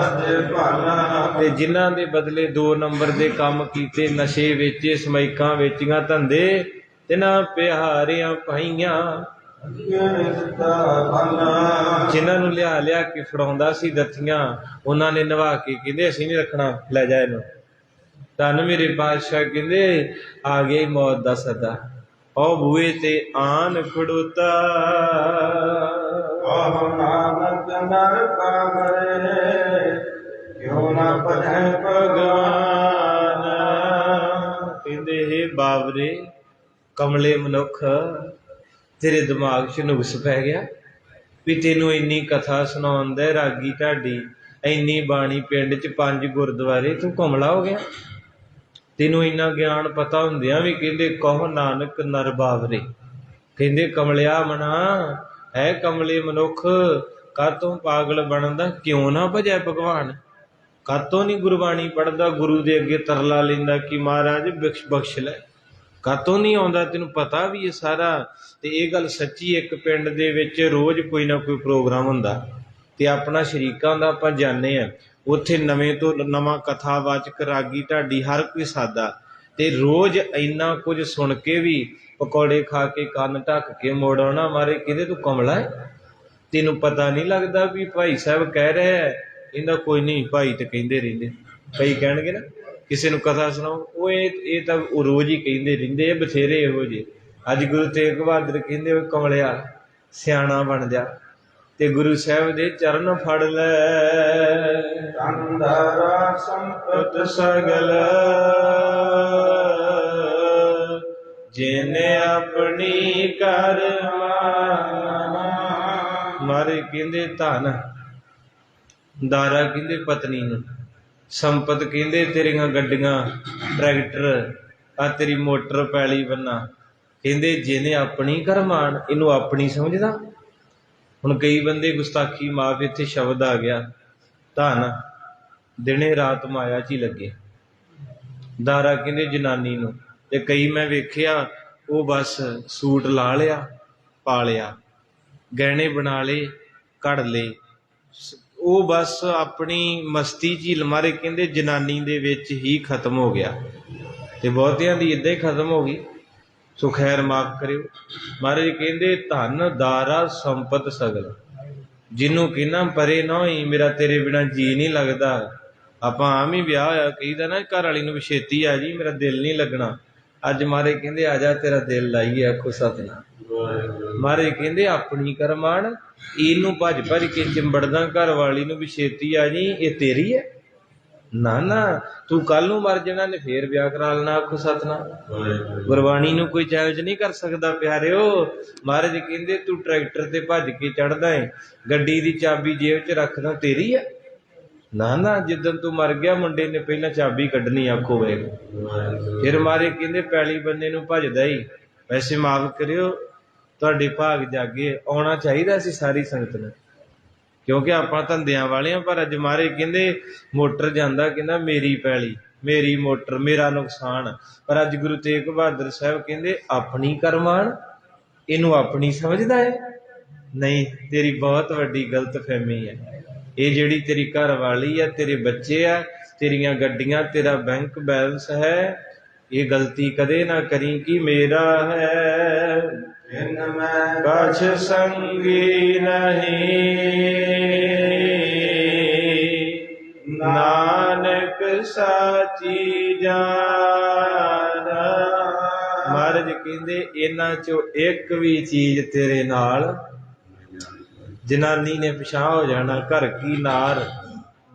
ਤੇ ਜਿਨ੍ਹਾਂ ਦੇ ਬਦਲੇ 2 ਨੰਬਰ ਦੇ ਕੰਮ ਕੀਤੇ, ਨਸ਼ੇ ਵੇਚੇ, ਸਮੈਕਾਂ ਵੇਚੀਆਂ, ਧੰਦੇ, ਤਿਨਾਂ ਪਿਆਰਿਆਂ ਪਾਈਆਂ। ਰਿਸ਼ਤਾ ਬਨਾ ਜਿਨ੍ਹਾਂ ਨੂੰ ਲਿਆ ਲਿਆ ਕੇ ਫੜਾਉਂਦਾ ਸੀ ਦੱਥੀਆਂ, ਉਹਨਾਂ ਨੇ ਨਵਾ ਕੇ ਕਹਿੰਦੇ ਅਸੀਂ ਨਹੀਂ ਰੱਖਣਾ, ਲੈ ਜਾ ਇਹਨੂੰ। ਧੰਨ ਮੇਰੇ ਪਾਤਸ਼ਾਹ ਕਹਿੰਦੇ ਆ ਗਿਆ ਮੌਤ ਦਾ ਸਦਾ, ਉਹ ਬੂਏ ਤੇ ਆਨ ਖੜੋਤਾ। ਆਹ ਨਾਨਕ ਨਰ ਪਾਵਰੇ ਕਿਉ ਨਾ ਪਧੈ ਭਗਵਾਨ। ਕਹਿੰਦੇ ਹੇ ਬਾਬਰੇ ਕਮਲੇ ਮਨੁੱਖ, ਤੇਰੇ ਦਿਮਾਗ 'ਚ ਨੁਕਸ ਪੈ ਗਿਆ ਵੀ ਤੈਨੂੰ ਇੰਨੀ ਕਥਾ ਸੁਣਾਉਂਦਾ ਰਾਗੀ ਢਾਡੀ, ਇੰਨੀ ਬਾਣੀ, ਪਿੰਡ 'ਚ 5 ਗੁਰਦੁਆਰੇ, ਤੂੰ ਕਮਲਾ ਹੋ ਗਿਆ। ਤੈਨੂੰ ਇੰਨਾ ਗਿਆਨ ਪਤਾ ਹੁੰਦਿਆਂ ਵੀ ਕਹਿੰਦੇ ਕਹੋ ਨਾਨਕ ਨਰ ਬਾਬਰੇ। ਕਹਿੰਦੇ ਕਮਲਿਆ ਮਨਾ ਹੈ ਕਮਲੇ ਮਨੁੱਖ, ਕਾਤੋਂ ਪਾਗਲ ਬਣਦਾ, ਕਿਉਂ ਨਾ ਭਜੈ ਭਗਵਾਨ। ਕਾਤੋਂ ਨਹੀਂ ਗੁਰਬਾਣੀ ਪੜ੍ਹਦਾ, ਗੁਰੂ ਦੇ ਅੱਗੇ ਤਰਲਾ ਲੈਂਦਾ ਕਿ ਮਹਾਰਾਜ ਬਖਸ਼ ਲੈ। ਕਾਤੋਂ ਨਹੀਂ ਆਉਂਦਾ, ਤੈਨੂੰ ਪਤਾ ਵੀ ਇਹ ਸਾਰਾ। ਤੇ ਇਹ ਗੱਲ ਸੱਚੀ, ਇੱਕ ਪਿੰਡ ਦੇ ਵਿੱਚ ਰੋਜ਼ ਕੋਈ ਨਾ ਕੋਈ ਪ੍ਰੋਗਰਾਮ ਹੁੰਦਾ ਤੇ ਆਪਣਾ ਸ਼ਰੀਕਾਂ ਦਾ ਆਪਾਂ ਜਾਂਦੇ ਹਾਂ, ਉੱਥੇ ਨਵੇਂ ਤੋਂ ਨਵਾਂ ਕਥਾਵਾਚਕ ਰਾਗੀ ਢਾਡੀ ਹਰ ਕੋਈ ਸਾਦਾ, ਤੇ ਰੋਜ਼ ਇੰਨਾ ਕੁਝ ਸੁਣ ਕੇ ਵੀ ਪਕੌੜੇ ਖਾ ਕੇ ਕੰਨ ਢੱਕ ਕੇ ਮੋੜ ਆਉਣਾ। ਮਾਰੇ ਕਹਿੰਦੇ ਤੂੰ ਕਮਲਾ ਹੈ, ਤੈਨੂੰ ਪਤਾ ਨਹੀਂ ਲੱਗਦਾ ਵੀ ਭਾਈ ਸਾਹਿਬ ਕਹਿ ਰਿਹਾ ਹੈ। ਕਹਿੰਦਾ ਕੋਈ ਨਹੀਂ, ਭਾਈ ਤੇ ਕਹਿੰਦੇ ਰਹਿੰਦੇ। ਕਈ ਕਹਿਣਗੇ ਨਾ ਕਿਸੇ ਨੂੰ ਕਥਾ ਸੁਣਾਓ, ਉਹ ਇਹ ਤਾਂ ਉਹ ਰੋਜ਼ ਹੀ ਕਹਿੰਦੇ ਰਹਿੰਦੇ ਆ, ਬਥੇਰੇ ਇਹੋ ਜਿਹੇ। ਅੱਜ ਗੁਰੂ ਤੇਗ ਬਹਾਦਰ ਕਹਿੰਦੇ ਉਹ ਕਮਲਿਆ ਸਿਆਣਾ ਬਣ ਜਾ ਤੇ ਗੁਰੂ ਸਾਹਿਬ ਦੇ ਚਰਨ ਫੜ ਲੈ। ਅੰਧਾਰਾ ਸੰਪਤ ਸਗਲ ਜਿਨੇ ਆਪਣੀ ਕਰ ਮਾਰੇ। ਕਹਿੰਦੇ ਧਨ ਦਾਰਾ ਕਹਿੰਦੇ ਪਤਨੀ ਨੂੰ, ਸੰਪਤ ਕਹਿੰਦੇ ਤੇਰੀਆਂ ਗੱਡੀਆਂ, ਟਰੈਕਟਰ, ਆ ਤੇਰੀ ਮੋਟਰ, ਪੈਲੀ ਬੰਨਾ। ਕਹਿੰਦੇ ਜਿਹਨੇ ਆਪਣੀ ਕਰਮਾਨ, ਇਹਨੂੰ ਆਪਣੀ ਸਮਝਦਾ। ਹੁਣ ਕਈ ਬੰਦੇ ਗੁਸਤਾਖੀ ਮਾਫ, ਇੱਥੇ ਸ਼ਬਦ ਆ ਗਿਆ, ਧਨ ਦਿਨੇ ਰਾਤ ਮਾਇਆ 'ਚ ਹੀ ਲੱਗੇ। ਦਾਰਾ ਕਹਿੰਦੇ ਜਨਾਨੀ ਨੂੰ। ਤੇ ਕਈ ਮੈਂ ਵੇਖਿਆ ਉਹ ਬਸ ਸੂਟ ਲਾ ਲਿਆ, ਪਾ ਲਿਆ, ਗਹਿਣੇ ਬਣਾ ਲਏ, ਘੜ ਲਏ, ਉਹ ਬਸ ਆਪਣੀ ਮਸਤੀ 'ਚ ਹੀ ਲਮਾਰੇ। ਕਹਿੰਦੇ ਜਨਾਨੀ ਦੇ ਵਿੱਚ ਹੀ ਖਤਮ ਹੋ ਗਿਆ, ਤੇ ਬਹੁਤਿਆਂ ਦੀ ਇੱਦਾਂ ਹੀ ਖਤਮ ਹੋ ਗਈ। ਸੋ ਖੈਰ ਮਾਫ ਕਰਿਓ। ਮਹਾਰਾਜ ਕਹਿੰਦੇ ਧਨ ਦਾਰਾ ਸੰਪਤ ਸਗਲ, ਜਿਹਨੂੰ ਕਹਿੰਦਾ ਪਰੇ ਨਾ ਹੋਈ, ਮੇਰਾ ਤੇਰੇ ਬਿਨਾਂ ਜੀ ਨਹੀਂ ਲੱਗਦਾ। ਆਪਾਂ ਆਮ ਹੀ ਵਿਆਹ ਹੋਇਆ ਕਹੀਦਾ ਨਾ ਘਰ ਵਾਲੀ ਨੂੰ ਵੀ ਛੇਤੀ ਆ ਜੀ, ਮੇਰਾ ਦਿਲ ਨਹੀਂ ਲੱਗਣਾ। ਅੱਜ ਮਹਾਰਾਜ ਕਹਿੰਦੇ ਆ ਜਾ ਤੇਰਾ ਦਿਲ ਲਾਈਏ, ਆਖੋ ਸਤਿਨਾਮ। ਮਹਾਰਾਜ ਕਹਿੰਦੇ ਆਪਣੀ ਕਰਮਾਨ, ਇਹਨੂੰ ਭੱਜ ਭੱਜ ਕੇ ਚਿੰਬੜਦਾ ਘਰ ਵਾਲੀ ਨੂੰ ਵੀ ਛੇਤੀ ਆ ਜੀ, ਇਹ ਤੇਰੀ ਹੈ। ਨਾ ਨਾ, ਤੂੰ ਕੱਲ ਨੂੰ ਮਰ ਜਾਣਾ ਨੇ ਫੇਰ ਵਿਆਹ ਕਰਾ ਲੈਣਾ, ਆਖੋ ਸਤਿਨਾਮ। ਗੁਰਬਾਣੀ ਨੂੰ ਕੋਈ ਚੈਲੰਜ ਨਹੀਂ ਕਰ ਸਕਦਾ ਪਿਆਰਿਓ। ਮਹਾਰਾਜ ਕਹਿੰਦੇ ਤੂੰ ਟਰੈਕਟਰ ਤੇ ਭੱਜ ਕੇ ਚੜ੍ਹਦਾ ਹੈ, ਗੱਡੀ ਦੀ ਚਾਬੀ ਜੇਬ 'ਚ ਰੱਖਦਾ, ਤੇਰੀ ਹੈ। ਨਾ ਨਾ, ਜਿੱਦਣ ਤੂੰ ਮਰ ਗਿਆ ਮੁੰਡੇ ਨੇ ਪਹਿਲਾਂ ਚਾਬੀ ਕੱਢਣੀ, ਆਖੋ ਵੇਖ। ਫਿਰ ਮਹਾਰਾਜ ਕਹਿੰਦੇ ਪੈਲੀ ਬੰਦੇ ਨੂੰ ਭੱਜਦਾ ਹੀ। ਵੈਸੇ ਮਾਫ ਕਰਿਓ, ਤੁਹਾਡੇ ਭਾਗ ਜਾਗੇ, ਆਉਣਾ ਚਾਹੀਦਾ ਸੀ ਸਾਰੀ ਸੰਗਤ ਨੂੰ, ਕਿਉਂਕਿ ਆਪਾਂ ਧੰਦਿਆਂ ਵਾਲੇ ਹਾਂ। ਪਰ ਅੱਜ ਮਹਾਰਾਜ ਕਹਿੰਦੇ ਮੋਟਰ ਜਾਂਦਾ, ਕਹਿੰਦਾ ਮੇਰੀ ਪੈਲੀ, ਮੇਰੀ ਮੋਟਰ, ਮੇਰਾ ਨੁਕਸਾਨ। ਪਰ ਅੱਜ ਗੁਰੂ ਤੇਗ ਬਹਾਦਰ ਸਾਹਿਬ ਕਹਿੰਦੇ ਆਪਣੀ ਕਰਮਾਨ, ਇਹਨੂੰ ਆਪਣੀ ਸਮਝਦਾ ਹੈ। ਨਹੀਂ, ਤੇਰੀ ਬਹੁਤ ਵੱਡੀ ਗਲਤ ਫਹਿਮੀ ਹੈ। ਇਹ ਜਿਹੜੀ ਤੇਰੀ ਘਰ ਵਾਲੀ ਹੈ, ਤੇਰੇ ਬੱਚੇ ਆ, ਤੇਰੀਆਂ ਗੱਡੀਆਂ, ਤੇਰਾ ਬੈਂਕ ਬੈਲੈਂਸ ਹੈ, ਇਹ ਗਲਤੀ ਕਦੇ ਨਾ ਕਰੀ ਕਿ ਮੇਰਾ ਹੈ। ਇਨ ਮੈਂ ਕਛ ਸੰਗੀ ਨਹੀਂ, ਨਾਨਕ ਸਾਚੀ ਜਾਨ। ਮਹਾਰਾਜ ਕਹਿੰਦੇ ਇਹਨਾਂ ਚੋਂ ਇੱਕ ਵੀ ਚੀਜ਼ ਤੇਰੇ ਨਾਲ। ਜਨਾਨੀ ਨੇ ਪਿਛਾਂ ਹੋ ਜਾਣਾ, ਘਰ ਕੀ ਨਾਰ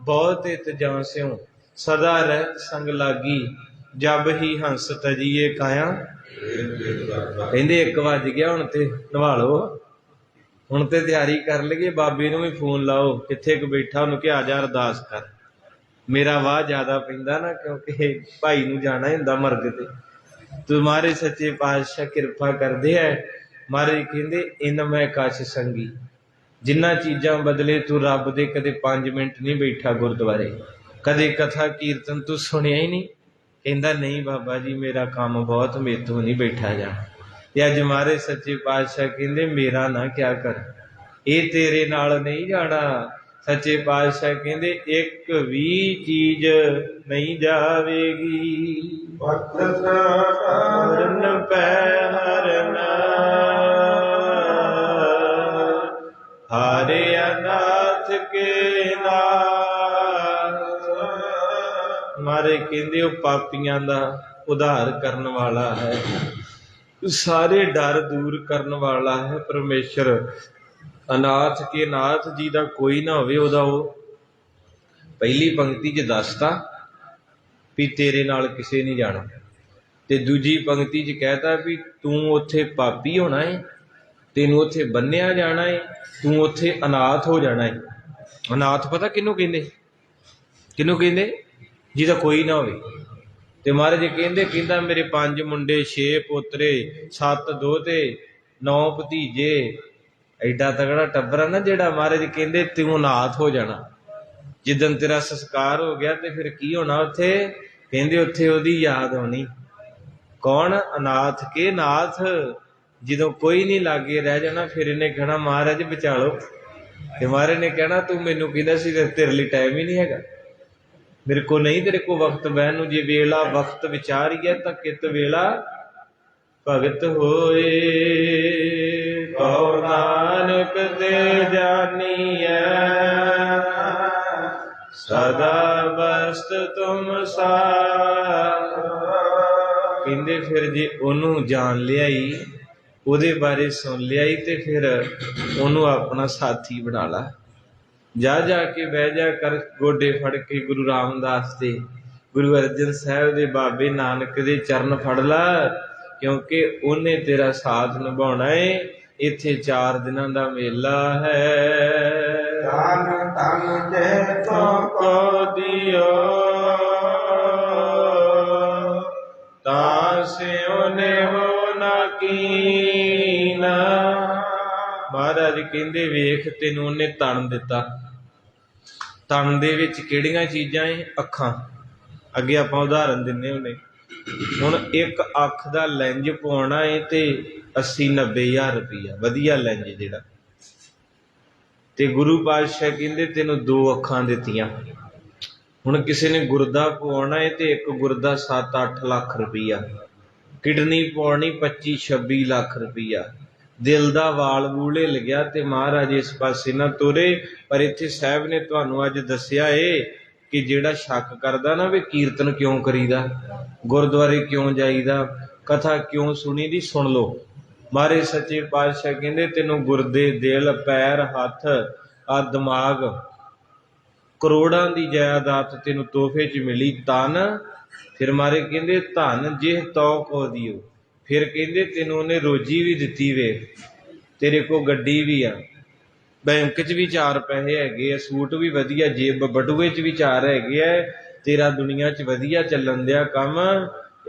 ਬਹੁਤ ਇਤਜਾਂ ਸਿਉ, ਸਦਾ ਰਹਿਤ ਸੰਗ ਲਾਗੀ, ਜਬ ਹੀ ਹੰਸ ਤਜੀਏ ਕਾਇਆ। ਕਹਿੰਦੇ 1 ਵੱਜ ਗਿਆ, ਹੁਣ ਤੇ ਨਵਾ ਲਓ, ਹੁਣ ਤੇ ਤਿਆਰੀ ਕਰ ਲਈਏ। ਬਾਬੇ ਨੂੰ ਵੀ ਫੋਨ ਲਾਓ, ਕਿੱਥੇ ਕੁ ਬੈਠਾ, ਉਹਨੂੰ ਕਿ ਆ ਜਾ ਅਰਦਾਸ ਕਰ। ਮੇਰਾ ਵਾਹ ਜ਼ਿਆਦਾ ਪੈਂਦਾ ਨਾ, ਕਿਉਂਕਿ ਭਾਈ ਨੂੰ ਜਾਣਾ ਹੀ ਹੁੰਦਾ ਮਰਗ ਤੇ। ਤੁਮਾਰੇ ਸੱਚੇ ਪਾਤਸ਼ਾਹ ਕਿਰਪਾ ਕਰਦੇ ਹੈ। ਮਹਾਰਾਜ ਕਹਿੰਦੇ ਇਨ ਮੈਂ ਕਛ ਸੰਗੀ, ਜਿੰਨਾ ਚੀਜ਼ਾਂ ਬਦਲੇ ਤੂੰ ਰੱਬ ਦੇ ਕਦੇ 5 ਮਿੰਟ ਨਹੀਂ ਬੈਠਾ ਗੁਰਦੁਆਰੇ, ਕਦੇ ਕਥਾ ਕੀਰਤਨ ਤੂੰ ਸੁਣਿਆ ਹੀ ਨਹੀਂ। ਕਹਿੰਦਾ ਨਹੀਂ ਬਾਬਾ ਜੀ, ਮੇਰਾ ਕੰਮ ਬਹੁਤ, ਮੇਥੋਂ ਨਹੀਂ ਬੈਠਾ ਜਾਣਾ। ਤੇ ਅੱਜ ਮਹਾਰਾਜ ਸੱਚੇ ਪਾਤਸ਼ਾਹ ਕਹਿੰਦੇ ਮੇਰਾ ਨਾ ਕਿਆ ਕਰ, ਇਹ ਤੇਰੇ ਨਾਲ ਨਹੀਂ ਜਾਣਾ। ਸੱਚੇ ਪਾਤਸ਼ਾਹ ਕਹਿੰਦੇ ਇੱਕ ਵੀ ਚੀਜ਼ ਨਹੀਂ ਜਾਵੇਗੀ। ਪਤਤ ਹਰਨ ਪੈ ਹਰਨ ਹਾਰੇ ਅਨਾਥ ਕੇ ਨਾਥ। ਮਾਰੇ ਕਹਿੰਦੇ ਉਹ ਪਾਪੀਆਂ ਦਾ ਉਧਾਰ ਕਰਨ ਵਾਲਾ ਹੈ, ਸਾਰੇ ਡਰ ਦੂਰ ਕਰਨ ਵਾਲਾ ਹੈ ਪਰਮੇਸ਼ਰ। ਅਨਾਥ ਕੇ ਨਾਥ ਜੀ ਦਾ ਕੋਈ ਨਾ ਹੋਵੇ, ਉਹਦਾ ਉਹ ਪਹਿਲੀ ਪੰਕਤੀ 'ਚ ਦੱਸਤਾ ਵੀ ਤੇਰੇ ਨਾਲ ਕਿਸੇ ਨਹੀਂ ਜਾਣਾ, ਤੇ ਦੂਜੀ ਪੰਕਤੀ 'ਚ ਕਹਿਤਾ ਵੀ ਤੂੰ ਉੱਥੇ ਪਾਪੀ ਹੋਣਾ ਹੈ, ਤੈਨੂੰ ਉੱਥੇ ਬੰਨਿਆ ਜਾਣਾ ਹੈ, ਤੂੰ ਉੱਥੇ ਅਨਾਥ ਹੋ ਜਾਣਾ ਹੈ। ਅਨਾਥ ਪਤਾ ਕਿਹਨੂੰ ਕਹਿੰਦੇ? ਕਿਹਨੂੰ ਕਹਿੰਦੇ? ਜਿਹਦਾ ਕੋਈ ਨਾ ਹੋਵੇ। ਤੇ ਮਹਾਰਾਜ ਕਹਿੰਦੇ, ਕਹਿੰਦਾ ਮੇਰੇ 5 ਮੁੰਡੇ 6 ਪੋਤਰੇ 7 ਦੋਹਤੇ 9 ਭਤੀਜੇ, ਐਡਾ ਤਗੜਾ ਟੱਬਰ ਆ ਨਾ ਜਿਹੜਾ। ਮਹਾਰਾਜ ਕਹਿੰਦੇ ਤੂੰ ਅਨਾਥ ਹੋ ਜਾਣਾ ਜਿੱਦਣ ਤੇਰਾ ਸੰਸਕਾਰ ਹੋ ਗਿਆ। ਤੇ ਫਿਰ ਕੀ ਹੋਣਾ ਉੱਥੇ? ਕਹਿੰਦੇ ਉੱਥੇ ਉਹਦੀ ਯਾਦ ਆਉਣੀ। ਕੌਣ? ਅਨਾਥ ਕੇ ਨਾਥ। ਜਦੋਂ ਕੋਈ ਨਹੀਂ ਲਾਗੇ ਰਹਿ ਜਾਣਾ, ਫਿਰ ਇਹਨੇ ਕਹਿਣਾ ਮਹਾਰਾਜ ਬਚਾ ਲਓ। ਤੇ ਮਹਾਰਾਜ ਨੇ ਕਹਿਣਾ ਤੂੰ ਮੈਨੂੰ ਕਹਿੰਦਾ ਸੀ ਤੇਰੇ ਲਈ ਟਾਈਮ ਹੀ ਨਹੀਂ ਹੈਗਾ, ਮੇਰੇ ਕੋ ਨਹੀਂ ਤੇਰੇ ਕੋ ਵਕਤ ਬਹਿਣ ਨੂੰ। ਜੇ ਵੇਲਾ ਵਕਤ ਵਿਚਾਰੀਏ ਤਾਂ ਕਿਤ ਵੇਲਾ ਭਗਤ ਹੋਏ। ਕਉ ਨਾਨਕ ਤੇ ਜਾਨੀਐ ਸਦਾ ਬਸਤ ਤੁਮ ਸਾਥ। ਕਹਿੰਦੇ ਫਿਰ ਜੇ ਉਹਨੂੰ ਜਾਣ ਲਿਆਈ, ਉਹਦੇ ਬਾਰੇ ਸੁਣ ਲਿਆਈ, ਤੇ ਫਿਰ ਉਹਨੂੰ ਆਪਣਾ ਸਾਥੀ ਬਣਾ ਲਾ। ਜਾ ਜਾ ਕੇ ਬਹਿ ਜਾ ਕਰ ਗੋਡੇ ਫੜ ਕੇ ਗੁਰੂ ਰਾਮਦਾਸ ਦੇ, ਗੁਰੂ ਅਰਜਨ ਸਾਹਿਬ ਦੇ, ਬਾਬੇ ਨਾਨਕ ਦੇ ਚਰਨ ਫੜ ਲਾ, ਕਿਉਂਕਿ ਉਹਨੇ ਤੇਰਾ ਸਾਥ ਨਿਭਾਉਣਾ ਏ। ਇੱਥੇ 4 ਦਿਨਾਂ ਦਾ ਮੇਲਾ ਹੈ। ਧਨ ਧਨ ਜੇ ਤੋ ਕੋ ਦਿਓ ਤਾਂ ਸਿਉ ਨੇ ਹੋ ਨਾ ਕੀਨਾ। ਮਹਾਰਾਜ ਕਹਿੰਦੇ ਵੇਖ ਤੈਨੂੰ ਉਹਨੇ ਤਣ ਦਿੱਤਾ। ਤਣ ਦੇ ਵਿੱਚ ਕਿਹੜੀਆਂ ਚੀਜ਼ਾਂ ਏ? ਅੱਖਾਂ। ਅੱਗੇ ਆਪਾਂ ਉਦਾਹਰਨ ਦਿੰਦੇ ਹੁੰਦੇ, ਹੁਣ ਇੱਕ ਅੱਖ ਦਾ ਲੈਂਜ ਪਵਾਉਣਾ ਏ ਤੇ 80-90 ਹਜ਼ਾਰ ਰੁਪਈਆ, ਵਧੀਆ ਲੈਂਜ ਜਿਹੜਾ। ਤੇ ਗੁਰੂ ਪਾਤਸ਼ਾਹ ਕਹਿੰਦੇ ਤੈਨੂੰ 2 ਅੱਖਾਂ ਦਿੱਤੀਆਂ। ਹੁਣ ਕਿਸੇ ਨੇ ਗੁਰਦਾ ਪਵਾਉਣਾ ਏ ਤੇ ਇੱਕ ਗੁਰਦਾ 7-8 ਲੱਖ ਰੁਪਈਆ, ਕਿਡਨੀ ਪਵਾਉਣੀ 25-26 ਲੱਖ ਰੁਪਈਆ, ਦਿਲ ਦਾ ਵਾਲ ਵੂਲ ਹਿੱਲ ਗਿਆ ਤੇ ਮਹਾਰਾਜ ਇਸ ਪਾਸੇ ਨਾ ਤੁਰੇ। ਪਰ ਇੱਥੇ ਸਾਹਿਬ ਨੇ ਤੁਹਾਨੂੰ ਅੱਜ ਦੱਸਿਆ ਏ ਕਿ ਜਿਹੜਾ ਸ਼ੱਕ ਕਰਦਾ ਨਾ ਵੀ ਕੀਰਤਨ ਕਿਉਂ ਕਰੀਦਾ, ਗੁਰਦੁਆਰੇ ਕਿਉਂ ਜਾਈਦਾ, ਕਥਾ ਕਿਉਂ ਸੁਣੀ ਦੀ, ਸੁਣ ਲਓ। ਮਹਾਰਾਜ ਸੱਚੇ ਪਾਤਸ਼ਾਹ ਕਹਿੰਦੇ ਤੈਨੂੰ ਗੁਰਦੇ, ਦਿਲ, ਪੈਰ, ਹੱਥ, ਆ ਦਿਮਾਗ, ਕਰੋੜਾਂ ਦੀ ਜਾਇਦਾਦ ਤੈਨੂੰ ਤੋਹਫੇ 'ਚ ਮਿਲੀ। ਤਨ ਫਿਰ ਮਾਰੇ ਕਹਿੰਦੇ ਧਨ ਜੇ ਤੋ ਕੋ ਦਿਓ। ਫਿਰ ਕਹਿੰਦੇ ਤੈਨੂੰ ਉਹਨੇ ਰੋਜੀ ਵੀ ਦਿੱਤੀ ਵੇ, ਤੇਰੇ ਕੋਲ ਗੱਡੀ ਵੀ ਆ, ਬੈਂਕ 'ਚ ਵੀ 4 ਪੈਸੇ ਹੈਗੇ ਆ, ਸੂਟ ਵੀ ਵਧੀਆ, ਜੇਬ ਬਟੂਏ 'ਚ ਵੀ 4 ਹੈਗੇ ਆ, ਤੇਰਾ ਦੁਨੀਆ 'ਚ ਵਧੀਆ ਚੱਲਣ ਦਿਆ ਕੰਮ,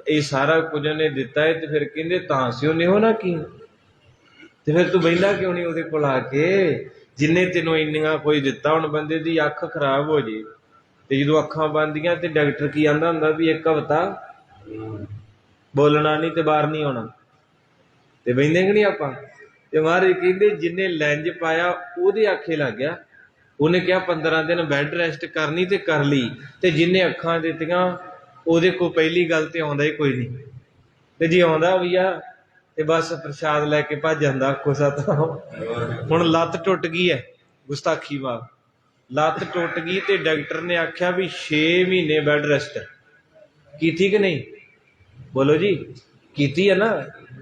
ਇਹ ਸਾਰਾ ਕੁਝ ਉਹਨੇ ਦਿੱਤਾ ਹੈ। ਤੇ ਫਿਰ ਕਹਿੰਦੇ ਤਾਂ ਸਿਓ ਨਿਹੋ ਨਾ ਕੀ। ਤੇ ਫਿਰ ਤੂੰ ਬਹਿੰਦਾ ਕਿਉਂ ਨਹੀਂ ਉਹਦੇ ਕੋਲ ਆ ਕੇ, ਜਿੰਨੇ ਤੈਨੂੰ ਇੰਨੀਆਂ ਕੋਈ ਦਿੱਤਾ। ਹੁਣ ਬੰਦੇ ਦੀ ਅੱਖ ਖਰਾਬ ਹੋ ਜੇ ਤੇ ਜਦੋਂ ਅੱਖਾਂ ਬਣਦੀਆਂ ਤੇ ਡਾਕਟਰ ਕੀ ਆਂਦਾ ਹੁੰਦਾ ਵੀ 1 ਹਫ਼ਤਾ ਬੋਲਣਾ ਨਹੀਂ ਤੇ ਬਾਹਰ ਨਹੀਂ ਆਉਣਾ, ਤੇ ਬਹਿੰਦੇ ਕਿ ਨਹੀਂ ਆਪਾਂ। ਤੇ ਮਹਾਰਾਜ ਕਹਿੰਦੇ ਜਿੰਨੇ ਲੈਂਜ ਪਾਇਆ ਉਹਦੇ ਆਖੇ ਲੱਗ ਗਿਆ। ਉਹਨੇ ਕਿਹਾ 15 ਦਿਨ ਬੈੱਡ ਰੈਸਟ ਕਰਨੀ ਤੇ ਕਰ ਲਈ। ਤੇ ਜਿੰਨੇ ਅੱਖਾਂ ਦਿੱਤੀਆਂ ਉਹਦੇ ਕੋਲ ਪਹਿਲੀ ਗੱਲ ਤੇ ਆਉਂਦਾ ਹੀ ਕੋਈ ਨਹੀਂ, ਤੇ ਜੇ ਆਉਂਦਾ ਵੀ ਆ ਤੇ ਬਸ ਪ੍ਰਸ਼ਾਦ ਲੈ ਕੇ ਭੱਜ ਜਾਂਦਾ। ਆਖੋ ਸਤਿਨਾਮ। ਹੁਣ ਲੱਤ ਟੁੱਟ ਗਈ ਹੈ, ਗੁਸਤਾਖੀ ਵਾਲ ਲੱਤ ਟੁੱਟ ਗਈ ਤੇ ਡਾਕਟਰ ਨੇ ਆਖਿਆ ਵੀ 6 ਮਹੀਨੇ ਬੈੱਡ ਰੈਸਟ ਕੀਤੀ ਕਿ ਨਹੀਂ? ਬੋਲੋ ਜੀ, ਕੀਤੀ ਹੈ ਨਾ।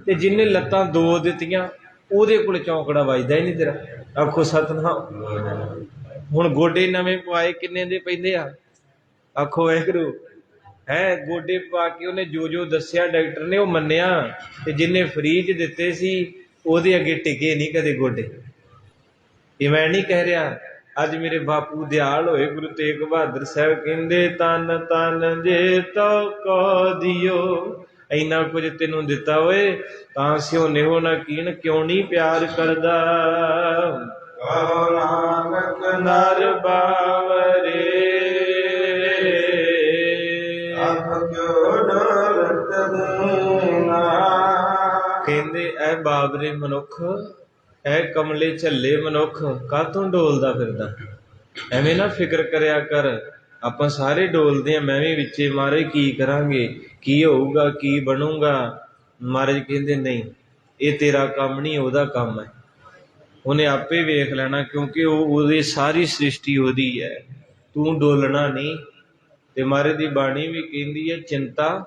ਤੇ ਜਿਹਨੇ ਲੱਤਾਂ 2 ਦਿੱਤੀਆਂ ਉਹਦੇ ਕੋਲ ਚੌਂਕੜਾ ਵੱਜਦਾ ਹੀ ਨਹੀਂ ਤੇਰਾ। ਆਖੋ ਸਤਿਨਾਮ। ਹੁਣ ਗੋਡੇ ਨਵੇਂ ਪਵਾਏ ਕਿੰਨੇ ਦੇ ਪੈਂਦੇ ਆ? ਆਖੋ ਵਾਹਿਗੁਰੂ। ਹੈ ਗੋਡੇ ਪਾ ਕੇ ਉਹਨੇ ਜੋ ਜੋ ਦੱਸਿਆ ਡਾਕਟਰ ਨੇ ਉਹ ਮੰਨਿਆ, ਤੇ ਜਿਹਨੇ ਫਰੀ 'ਚ ਦਿੱਤੇ ਸੀ ਉਹਦੇ ਅੱਗੇ ਟਿਕੇ ਨਹੀਂ ਕਦੇ ਗੋਡੇ। ਇਹ ਮੈਂ ਨਹੀਂ ਕਹਿ ਰਿਹਾ, ਅੱਜ ਮੇਰੇ ਬਾਪੂ ਦਿਆਲ ਹੋਏ ਗੁਰੂ ਤੇਗ ਬਹਾਦਰ ਸਾਹਿਬ ਕਹਿੰਦੇ ਤਨ ਤਨ ਜੇ ਤੋ ਕੋ ਦਿਓ। ਇੰਨਾ ਕੁਝ ਤੈਨੂੰ ਦਿੱਤਾ ਹੋਏ ਤਾਂ ਸਿਓ ਨਿਹੋ ਨਾ ਕੀਨ, ਕਿਉਂ ਨਹੀਂ ਪਿਆਰ ਕਰਦਾ। ਕਉ ਨਾਨਕ ਨਰ ਬਾਵਰੇ ਕਹਿੰਦੇ ਐ ਬਾਬਰੇ ਮਨੁੱਖ, ਐ ਕਮਲੇ ਝੱਲੇ ਮਨੁੱਖ, ਕਾਹਤੋਂ ਡੋਲਦਾ ਫਿਰਦਾ? ਐਵੇਂ ਨਾ ਫਿਕਰ ਕਰਿਆ ਕਰ ਆਪਾਂ ਸਾਰੇ ਡੋਲਦੇ ਆ, ਮੈਂ ਵੀ ਵਿੱਚੇ, ਮਹਾਰਾਜ ਕੀ ਕਰਾਂਗੇ, ਕੀ ਹੋਊਗਾ, ਕੀ ਬਣੂਗਾ। ਮਹਾਰਾਜ ਕਹਿੰਦੇ ਨਹੀਂ, ਇਹ ਤੇਰਾ ਕੰਮ ਨਹੀਂ, ਉਹਦਾ ਕੰਮ ਹੈ, ਉਹਨੇ ਆਪੇ ਵੇਖ ਲੈਣਾ, ਕਿਉਂਕਿ ਉਹਦੀ ਸਾਰੀ ਸ੍ਰਿਸ਼ਟੀ ਉਹਦੀ ਹੈ, ਤੂੰ ਡੋਲਣਾ ਨਹੀਂ। ਤੇ ਮਹਾਰਾਜ ਦੀ ਬਾਣੀ ਵੀ ਕਹਿੰਦੀ ਹੈ, ਚਿੰਤਾ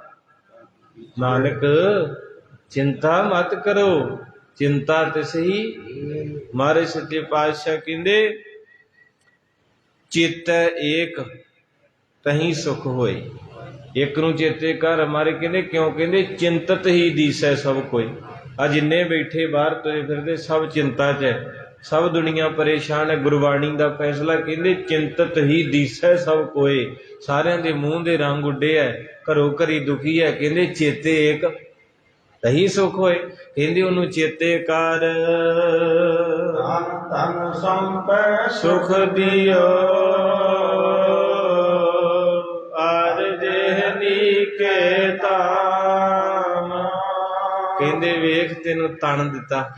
ਨਾਨਕ ਚਿੰਤਾ ਮਤ ਕਰੋ, ਚਿੰਤਾ ਤੇ ਸਹੀ। ਮਹਾਰਾਜ ਸੱਚੇ ਪਾਤਸ਼ਾਹ ਕਹਿੰਦੇ, ਚੇਤੈ ਏਕ ਤਹੀਂ ਸੁਖ ਹੋਏ। ਇੱਕ ਨੂੰ ਚੇਤੇ ਕਰ। ਮਾਰੇ ਕਹਿੰਦੇ ਕਿਉਂ? ਕਹਿੰਦੇ ਚਿੰਤਤ ਹੀ ਦੀਸੈ ਸਭ ਕੋਈ। ਆ ਜਿੰਨੇ ਬੈਠੇ ਬਾਹਰ ਤੁਰੇ ਫਿਰਦੇ ਸਭ ਚਿੰਤਾ 'ਚ ਹੈ, ਸਭ ਦੁਨੀਆ ਪਰੇਸ਼ਾਨ ਹੈ। ਗੁਰਬਾਣੀ ਦਾ ਫੈਸਲਾ ਕਹਿੰਦੇ ਚਿੰਤਤ ਹੀ ਦੀਸੈ ਸਭ ਕੋਏ। ਸਾਰਿਆਂ ਦੇ ਮੂੰਹ ਦੇ ਰੰਗ ਉੱਡੇ ਹੈ, ਘਰੋਂ ਘਰੀ ਦੁਖੀ ਹੈ। ਕਹਿੰਦੇ ਚੇਤੇ ਏਕ ਤਹੀਂ ਸੁਖ ਹੋਏ। ਕਹਿੰਦੇ ਉਹਨੂੰ ਚੇਤੇ ਕਰ, ਧਨ ਸੰਪੈ ਸੁਖ ਦਿਓ ਆਰ ਜਿਹ ਨੀਕੇ ਤਾਮ। ਕਹਿੰਦੇ ਵੇਖ ਤੈਨੂੰ ਤਣ ਦਿੱਤਾ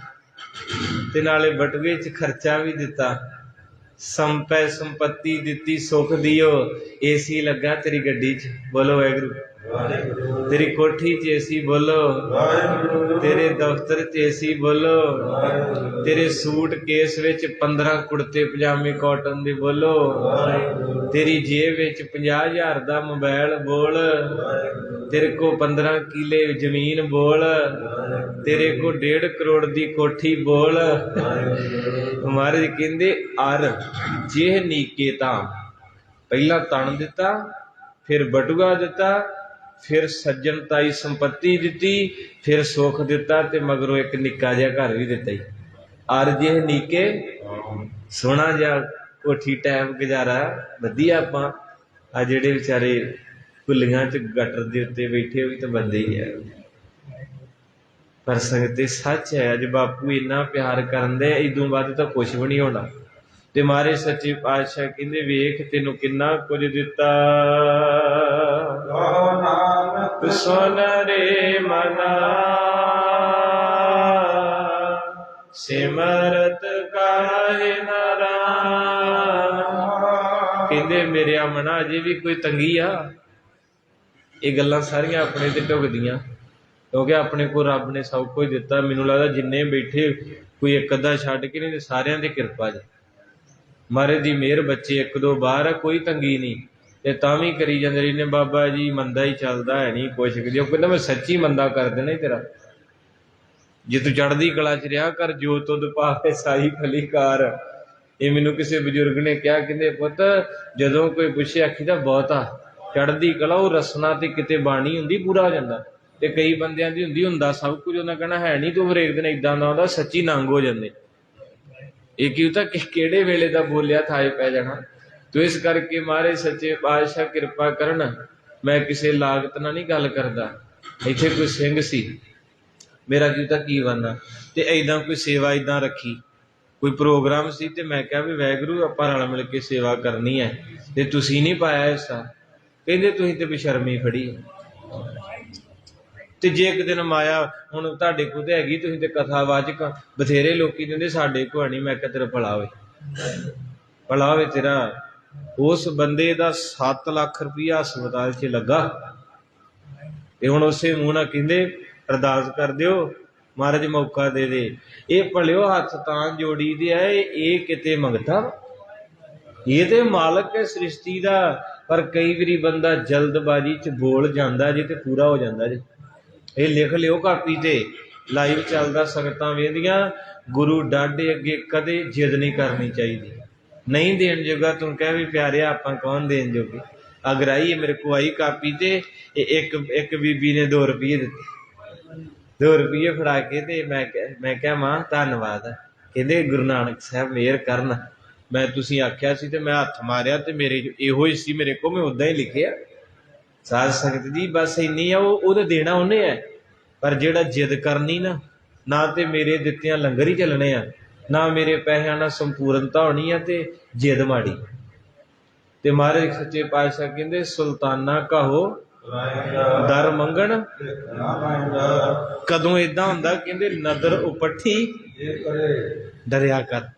ਤੇ ਨਾਲੇ ਬਟੂਏ 'ਚ ਖਰਚਾ ਵੀ ਦਿੱਤਾ, ਸੰਪੈ ਸੰਪਤੀ ਦਿੱਤੀ, ਸੁਖ ਦਿਓ। ਏਸੀ ਲੱਗਾ ਤੇਰੀ ਗੱਡੀ 'ਚ, ਬੋਲੋ ਵਾਹਿਗੁਰੂ। ਤੇਰੀ ਕੋਠੀ 'ਚ ਏਸੀ, ਬੋਲੋ। ਤੇਰੇ ਦਫ਼ਤਰ 'ਚ ਏਸੀ, ਬੋਲੋ। ਤੇਰੇ ਸੂਟ ਕੇਸ ਵਿੱਚ 15 ਕੁੜਤੇ ਪਜਾਮੇ ਕਾਟਨ ਦੇ, ਬੋਲੋ। ਤੇਰੀ ਜੇਬ ਵਿੱਚ 50,000 ਦਾ ਮੋਬਾਈਲ, ਬੋਲ। ਤੇਰੇ ਕੋ 15 ਕਿੱਲੇ ਜ਼ਮੀਨ, ਬੋਲ। ਤੇਰੇ ਕੋ 1.5 ਕਰੋੜ ਦੀ ਕੋਠੀ, ਬੋਲ। ਮਹਾਰਾਜ ਕਹਿੰਦੇ ਅਰ ਜਿਹ ਨੀਕੇ ਤਾਂ, ਪਹਿਲਾਂ ਤਣ ਦਿੱਤਾ, ਫਿਰ ਬਟੂਆ ਦਿੱਤਾ, ਫਿਰ ਸੱਜਣ ਤਾਈ ਸੰਪਤੀ ਦਿੱਤੀ, ਫਿਰ ਸੁੱਖ ਦਿੱਤਾ, ਤੇ ਮਗਰੋਂ ਇੱਕ ਨਿੱਕਾ ਜਿਹਾ ਘਰ ਵੀ ਦਿੱਤਾ। ਅਰ ਜਿਹ ਨੀਕੇ, ਸੋਹਣਾ ਜਿਹਾ ਕੋਠੀ ਟਾਈਮ ਗੁਜ਼ਾਰਾ ਵਧੀਆ। ਆਪਾਂ ਆ ਜਿਹੜੇ ਵਿਚਾਰੇ ਕੁੱਲੀਆਂ 'ਚ ਗਟਰ ਦੇ ਉੱਤੇ ਬੈਠੇ, ਉਹ ਵੀ ਤਾਂ ਬੰਦੇ ਹੀ ਹੈ। ਪਰ ਸੰਗਤੇ ਸੱਚ ਹੈ, ਅੱਜ ਬਾਪੂ ਇੰਨਾ ਪਿਆਰ ਕਰਨ ਦੇ, ਇਦੋਂ ਵੱਧ ਤਾਂ ਕੁਛ ਵੀ ਨਹੀਂ ਹੋਣਾ। ਤੇ ਮਾਰੇ ਸੱਚੇ ਪਾਤਸ਼ਾਹ ਕਹਿੰਦੇ ਵੇਖ ਤੈਨੂੰ ਕਿੰਨਾ ਕੁਝ ਦਿੱਤਾ। ਨਾਨਕ ਸੁਨ ਰੇ ਮਨਾ ਸਿਮਰਤ ਕਾਹੇ ਨਾ ਰਾਮ। ਕਹਿੰਦੇ ਮੇਰੇ ਮਨਾ ਅਜੇ ਵੀ ਕੋਈ ਤੰਗੀ ਆ। ਇਹ ਗੱਲਾਂ ਸਾਰੀਆਂ ਆਪਣੇ ਤੇ ਢੁਕਦੀਆਂ, ਕਿਉਂਕਿ ਆਪਣੇ ਕੋਲ ਰੱਬ ਨੇ ਸਭ ਕੁਝ ਦਿੱਤਾ। ਮੈਨੂੰ ਲੱਗਦਾ ਜਿੰਨੇ ਬੈਠੇ ਕੋਈ ਇੱਕ ਅੱਧਾ ਛੱਡ ਕੇ ਨਹੀਂ, ਤੇ ਸਾਰਿਆਂ ਦੀ ਕਿਰਪਾ ਜੀ, ਮਹਾਰਾਜ ਦੀ ਮਿਹਰ। ਬੱਚੇ ਇੱਕ ਦੋ ਬਾਹਰ ਆ, ਕੋਈ ਤੰਗੀ ਨਹੀਂ, ਤੇ ਤਾਂ ਵੀ ਕਰੀ ਜਾਂਦੇ ਰਹੀ ਨੇ ਬਾਬਾ ਜੀ ਮੰਦਾ ਹੀ ਚੱਲਦਾ ਹੈ, ਨਹੀਂ ਕੁਛ ਕਰੀ। ਉਹ ਕਹਿੰਦਾ ਮੈਂ ਸੱਚੀ ਮੰਦਾ ਕਰ ਦੇਣਾ ਹੀ ਤੇਰਾ, ਜੇ ਤੂੰ ਚੜ੍ਹਦੀ ਕਲਾ 'ਚ ਰਿਹਾ ਕਰ। ਜੋ ਤੁਧ ਪਾਵੇ ਸਾਈ ਫਲੀਕਾਰ। ਇਹ ਮੈਨੂੰ ਕਿਸੇ ਬਜ਼ੁਰਗ ਨੇ ਕਿਹਾ, ਕਹਿੰਦੇ ਪੁੱਤ ਜਦੋਂ ਕੋਈ ਪੁੱਛੇ ਆਖੀਦਾ ਬਹੁਤਾ ਚੜ੍ਹਦੀ ਕਲਾ, ਉਹ ਰਸਨਾ ਤੇ ਕਿਤੇ ਬਾਣੀ ਹੁੰਦੀ ਪੂਰਾ ਹੋ ਜਾਂਦਾ। ਤੇ ਕਈ ਬੰਦਿਆਂ ਦੀ ਹੁੰਦੀ ਹੁੰਦਾ ਸਭ ਕੁਝ, ਉਹਨਾਂ ਕਹਿਣਾ ਹੈ ਨਹੀਂ, ਤੂੰ ਹਰੇਕ ਦਿਨ ਇੱਦਾਂ ਦਾ ਹੁੰਦਾ, ਸੱਚੀ ਨੰਗ ਹੋ ਜਾਂਦੇ। ਇਹ ਕੀ ਤਾਂ ਕਿਹੜੇ ਵੇਲੇ ਦਾ ਬੋਲਿਆ ਥਾਏ ਪੈ ਜਾਣਾ। ਤੋ ਇਸ ਕਰਕੇ ਮਹਾਰਾਜ ਸੱਚੇ ਪਾਤਸ਼ਾਹ ਕਿਰਪਾ ਕਰਨ। ਮੈਂ ਕਿਸੇ ਲਾਗਤ ਨਾਲ ਨਹੀਂ ਗੱਲ ਕਰਦਾ। ਇੱਥੇ ਕੋਈ ਸਿੰਘ ਸੀ, ਮੇਰਾ ਕੀ ਬਣਨਾ, ਤੇ ਏਦਾਂ ਕੋਈ ਸੇਵਾ ਏਦਾਂ ਰੱਖੀ, ਕੋਈ ਪ੍ਰੋਗਰਾਮ ਸੀ, ਤੇ ਮੈਂ ਕਿਹਾ ਵੀ ਵਾਹਿਗੁਰੂ ਆਪਾਂ ਰਲ ਮਿਲ ਕੇ ਸੇਵਾ ਕਰਨੀ ਹੈ, ਤੇ ਤੁਸੀਂ ਨਹੀਂ ਪਾਇਆ ਹਿੱਸਾ। ਕਹਿੰਦੇ ਤੁਸੀਂ ਤੇ ਬੇਸ਼ਰਮੀ ਫੜੀ। ਤੇ ਜੇ ਇੱਕ ਦਿਨ ਮਾਇਆ ਹੁਣ ਤੁਹਾਡੇ ਕੋਲ ਤੇ ਹੈਗੀ, ਤੁਸੀਂ ਤੇ ਕਥਾਵਾਚਕ ਬਥੇਰੇ ਲੋਕੀ ਦਿੰਦੇ, ਸਾਡੇ ਕੋਲ ਨਹੀਂ। ਮੈਂ ਕਿਹਾ ਤੇਰਾ ਭਲਾ ਹੋਵੇ, ਭਲਾ ਹੋਵੇ ਤੇਰਾ। ਉਸ ਬੰਦੇ ਦਾ 7 ਲੱਖ ਰੁਪਈਆ ਹਸਪਤਾਲ 'ਚ ਲੱਗਾ, ਤੇ ਹੁਣ ਉਸੇ ਮੂੰਹ ਨਾਲ ਕਹਿੰਦੇ ਅਰਦਾਸ ਕਰ ਦਿਓ ਮਹਾਰਾਜ ਮੌਕਾ ਦੇ ਦੇ। ਇਹ ਭਲਿਓ ਹੱਥ ਤਾਂ ਜੋੜੀ ਦੇ ਆ, ਇਹ ਕਿਤੇ ਮੰਗਤਾ, ਇਹ ਤੇ ਮਾਲਕ ਹੈ ਸ੍ਰਿਸ਼ਟੀ ਦਾ। ਪਰ ਕਈ ਵਾਰੀ ਬੰਦਾ ਜਲਦਬਾਜ਼ੀ 'ਚ ਬੋਲ ਜਾਂਦਾ ਜੇ, ਤੇ ਪੂਰਾ ਹੋ ਜਾਂਦਾ ਜੇ। ਇਹ ਲਿਖ ਲਿਓ ਕਾਪੀ ਤੇ, ਲਾਈਵ ਚੱਲਦਾ, ਸੰਗਤਾਂ ਵੇਖਦੀਆਂ। ਗੁਰੂ ਡਾਢੇ ਅੱਗੇ ਕਦੇ ਜਿੱਦ ਨਹੀਂ ਕਰਨੀ ਚਾਹੀਦੀ। ਨਹੀਂ ਦੇਣ ਜੋਗਾ ਤੂੰ ਕਹਿ ਵੀ ਪਿਆਰਿਆ ਆਪਾਂ ਕੌਣ ਦੇਣ ਜੋਗੇ। ਅਗਰ ਆਈ ਮੇਰੇ ਕੋ ਆਈ ਕਾਪੀ ਤੇ, ਇੱਕ ਬੀਬੀ ਨੇ 2 ਰੁਪਈਏ ਦਿੱਤੇ। 2 ਰੁਪਈਏ ਫੜਾ ਕੇ ਤੇ ਮੈਂ ਕਿਹਾ ਮਾਂ ਧੰਨਵਾਦ। ਕਹਿੰਦੇ ਗੁਰੂ ਨਾਨਕ ਸਾਹਿਬ ਮਿਹਰ ਕਰਨ, ਮੈਂ ਤੁਸੀਂ ਆਖਿਆ ਸੀ ਤੇ ਮੈਂ ਹੱਥ ਮਾਰਿਆ, ਤੇ ਮੇਰੇ ਇਹੋ ਹੀ ਸੀ ਮੇਰੇ ਕੋਲ, ਮੈਂ ਉੱਦਾਂ ਹੀ ਲਿਖਿਆ। ਸਾਧ ਸੰਗਤ ਜੀ ਬਸ ਇੰਨੀ ਆ, ਉਹਦਾ ਦੇਣਾ ਉਹਨੇ ਹੈ। ਪਰ ਜਿਹੜਾ ਜਿੱਦ ਕਰਨੀ ਨਾ ਤੇ ਮੇਰੇ ਦਿੱਤਿਆਂ ਲੰਗਰ ਹੀ ਚੱਲਣੇ ਆ, ਨਾ ਮੇਰੇ ਪੈਸਿਆਂ ਨਾਲ ਸੰਪੂਰਨਤਾ ਹੋਣੀ ਆ, ਤੇ ਜਿੱਦ ਮਾੜੀ। ਤੇ ਮਹਾਰਾਜ ਸੱਚੇ ਪਾਤਸ਼ਾਹ ਕਹਿੰਦੇ ਸੁਲਤਾਨਾ ਕਹੋ ਦਰ ਮੰਗਣ। ਕਦੋਂ ਏਦਾਂ ਹੁੰਦਾ? ਕਹਿੰਦੇ ਨਦਰ ਉਪੱਠੀ ਡਰਿਆ ਕਰ,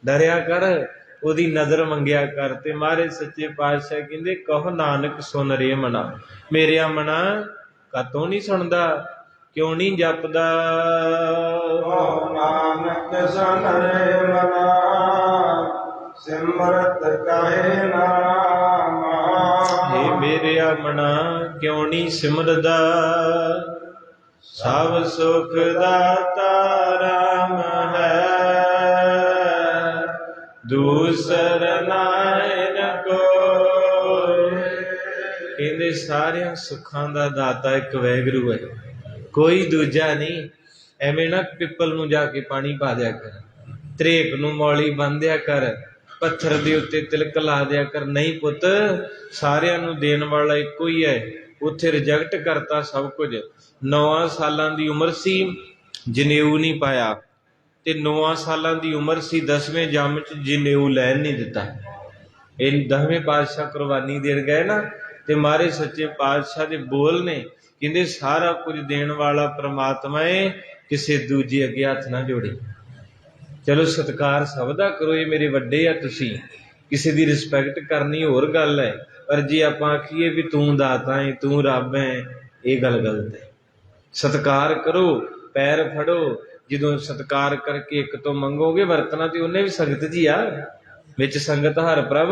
ਡਰਿਆ ਕਰ। ਉਹਦੀ ਨਜ਼ਰ ਮੰਗਿਆ ਕਰ। ਤੇ ਮਹਾਰਾਜ ਸੱਚੇ ਪਾਤਸ਼ਾਹ ਕਹਿੰਦੇ ਕਹੋ ਨਾਨਕ ਸੁਨ ਰੇ ਮਨਾ, ਮੇਰਿਆ ਮਨਾ ਕਾਤੋਂ ਨਹੀਂ ਸੁਣਦਾ, ਕਿਉਂ ਨਹੀਂ ਜਪਦਾ। ਕਹੋ ਨਾਨਕ ਸੁਨ ਰੇ ਮਨਾ, ਸਿਮਰਤ ਕਹੇ ਨਾਮ। ਹੇ ਮੇਰਿਆ ਮਨਾ ਕਿਉਂ ਨਹੀਂ ਸਿਮਰਦਾ, ਸਭ ਸੁਖ ਦਾਤਾ ਰਾਮ ਹੈ, ਦੂਸਰ ਨਾਇਨ ਕੋਈ। ਕਹਿੰਦੇ ਸਾਰਿਆਂ ਸੁੱਖਾਂ ਦਾ ਦਾਤਾ ਇੱਕ ਵਾਹਿਗੁਰੂ ਹੈ, ਕੋਈ ਦੂਜਾ ਨਹੀਂ। ਐਵੇਂ ਨਾ ਪਿੱਪਲ ਨੂੰ ਜਾ ਕੇ ਪਾਣੀ ਪਾ ਦਿਆ ਕਰ, ਤਰੇਕ ਨੂੰ ਮੌਲੀ ਬੰਨ੍ਹ ਦਿਆ ਕਰ, ਪੱਥਰ ਦੇ ਉੱਤੇ ਤਿਲਕ ਲਾ ਦਿਆ ਕਰ। ਨਹੀਂ ਪੁੱਤ, ਸਾਰਿਆਂ ਨੂੰ ਦੇਣ ਵਾਲਾ ਇੱਕੋ ਹੀ ਹੈ। ਉੱਥੇ ਰਿਜੈਕਟ ਕਰਤਾ ਸਭ ਕੁਝ। 9 ਸਾਲਾਂ ਦੀ ਉਮਰ ਸੀ, ਜਨੇਊ ਨਹੀਂ ਪਾਇਆ, ਤੇ 9 ਸਾਲਾਂ ਦੀ ਉਮਰ ਸੀ, 10ਵੇਂ ਜੰਮ ਚ ਜਨੇਊ ਲੈਣ ਨਹੀਂ ਦਿੱਤਾ। ਇਹ 10ਵੇਂ ਪਾਤਸ਼ਾਹ ਕੁਰਬਾਨੀ ਦੇਣ ਗਏ ਨਾ, ਤੇ ਮਹਾਰਾਜ ਸੱਚੇ ਪਾਤਸ਼ਾਹ ਦੇ ਬੋਲ ਨੇ, ਕਹਿੰਦੇ ਸਾਰਾ ਕੁਝ ਦੇਣ ਵਾਲਾ ਪ੍ਰਮਾਤਮਾ ਹੈ, ਕਿਸੇ ਦੂਜੇ ਅੱਗੇ ਹੱਥ ਨਾ ਜੋੜੀ। ਚਲੋ ਸਤਿਕਾਰ ਸਭ ਦਾ ਕਰੋ, ਇਹ ਮੇਰੇ ਵੱਡੇ ਆ, ਤੁਸੀਂ ਕਿਸੇ ਦੀ ਰਿਸਪੈਕਟ ਕਰਨੀ ਹੋਰ ਗੱਲ ਹੈ, ਪਰ ਜੇ ਆਪਾਂ ਆਖੀਏ ਵੀ ਤੂੰ ਦਾਤਾ ਹੈ, ਤੂੰ ਰੱਬ ਹੈ, ਇਹ ਗੱਲ ਗਲਤ ਹੈ। ਸਤਿਕਾਰ ਕਰੋ, ਪੈਰ ਫੜੋ। ਜਦੋਂ ਸਤਿਕਾਰ ਕਰਕੇ ਇੱਕ ਤੋਂ ਮੰਗੋਗੇ, ਵਰਤਣਾ ਤੇ ਉਹਨੇ ਵੀ ਸੰਗਤ ਜੀ ਆ, ਵਿੱਚ ਸੰਗਤ ਹਰ ਪ੍ਰਭ।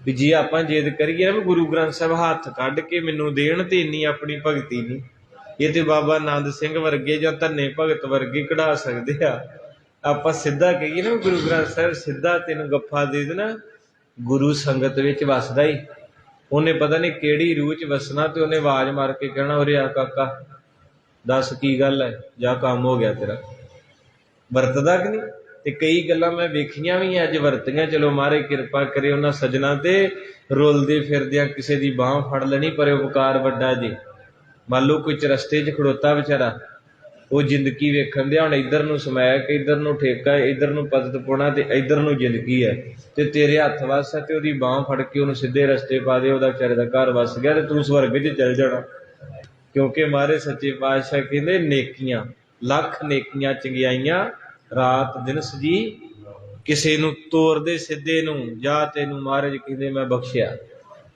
ਵੀ ਜੇ ਆਪਾਂ ਜਿੱਦ ਕਰੀਏ ਨਾ ਗੁਰੂ ਗ੍ਰੰਥ ਸਾਹਿਬ ਹੱਥ ਕੱਢ ਕੇ ਮੈਨੂੰ ਦੇਣ, ਤੇ ਇੰਨੀ ਆਪਣੀ ਭਗਤੀ ਨਹੀਂ। ਇਹ ਤੇ ਬਾਬਾ ਆਨੰਦ ਸਿੰਘ ਵਰਗੇ ਜਾਂ ਧੰਨੇ ਭਗਤ ਵਰਗੇ ਕਢਾ ਸਕਦੇ ਆ। ਆਪਾਂ ਸਿੱਧਾ ਕਹੀਏ ਨਾ ਗੁਰੂ ਗ੍ਰੰਥ ਸਾਹਿਬ ਸਿੱਧਾ ਤੈਨੂੰ ਗੱਫਾ ਦੇ ਦੇਣਾ, ਗੁਰੂ ਸੰਗਤ ਵਿੱਚ ਵਸਦਾ ਹੀ। ਉਹਨੇ ਪਤਾ ਨਹੀਂ ਕਿਹੜੀ ਰੂਹ ਚ ਵਸਣਾ, ਤੇ ਉਹਨੇ ਆਵਾਜ਼ ਮਾਰ ਕੇ ਕਹਿਣਾ ਉਰੇ ਆ ਕਾਕਾ, ਦੱਸ ਕੀ ਗੱਲ ਹੈ, ਜਾਂ ਕੰਮ ਹੋ ਗਿਆ ਤੇਰਾ। ਵਰਤਦਾ ਕਿ ਨਹੀਂ? ਤੇ ਕਈ ਗੱਲਾਂ ਮੈਂ ਵੇਖੀਆਂ ਵੀ ਅੱਜ ਵਰਤੀਆਂ। ਚਲੋ ਮਹਾਰਾਜ ਕਿਰਪਾ ਕਰੇ ਉਹਨਾਂ ਸੱਜਣਾ ਤੇ, ਰੁਲਦੇ ਫਿਰਦਿਆਂ ਕਿਸੇ ਦੀ ਬਾਂਹ ਫੜ ਲੈਣੀ, ਪਰ ਉਪਕਾਰ ਵੱਡਾ ਜੀ। ਮੰਨ ਲਓ ਕੋਈ ਰਸਤੇ 'ਚ ਖੜੋਤਾ ਵਿਚਾਰਾ, ਉਹ ਜ਼ਿੰਦਗੀ ਵੇਖਣ ਦਿਆ, ਹੁਣ ਇੱਧਰ ਨੂੰ ਸਮੈਕ, ਇੱਧਰ ਨੂੰ ਠੇਕਾ, ਇੱਧਰ ਨੂੰ ਪਤਤ ਪੁਣਾ, ਤੇ ਇੱਧਰ ਨੂੰ ਜ਼ਿੰਦਗੀ ਹੈ, ਤੇ ਤੇਰੇ ਹੱਥ ਵੱਸ ਹੈ, ਤੇ ਉਹਦੀ ਬਾਂਹ ਫੜ ਕੇ ਉਹਨੂੰ ਸਿੱਧੇ ਰਸਤੇ ਪਾ ਦੇ, ਉਹਦਾ ਵਿਚਾਰੇ ਦਾ ਘਰ ਵੱਸ ਗਿਆ, ਤੇ ਤੂੰ ਸਵਰਗ 'ਚ ਚੱਲ ਜਾਣਾ। ਕਿਉਂਕਿ ਮਹਾਰਾਜ ਸੱਚੇ ਪਾਤਸ਼ਾਹ ਕਹਿੰਦੇ ਨੇਕੀਆਂ, ਲੱਖ ਨੇਕੀਆਂ ਚੰਗਿਆਈਆਂ ਰਾਤ ਦਿਨ ਸਜੀ, ਕਿਸੇ ਨੂੰ ਤੋਰਦੇ ਸਿੱਧੇ ਨੂੰ, ਜਾਂ ਤੈਨੂੰ ਮਹਾਰਾਜ ਕਹਿੰਦੇ ਮੈਂ ਬਖਸ਼ਿਆ।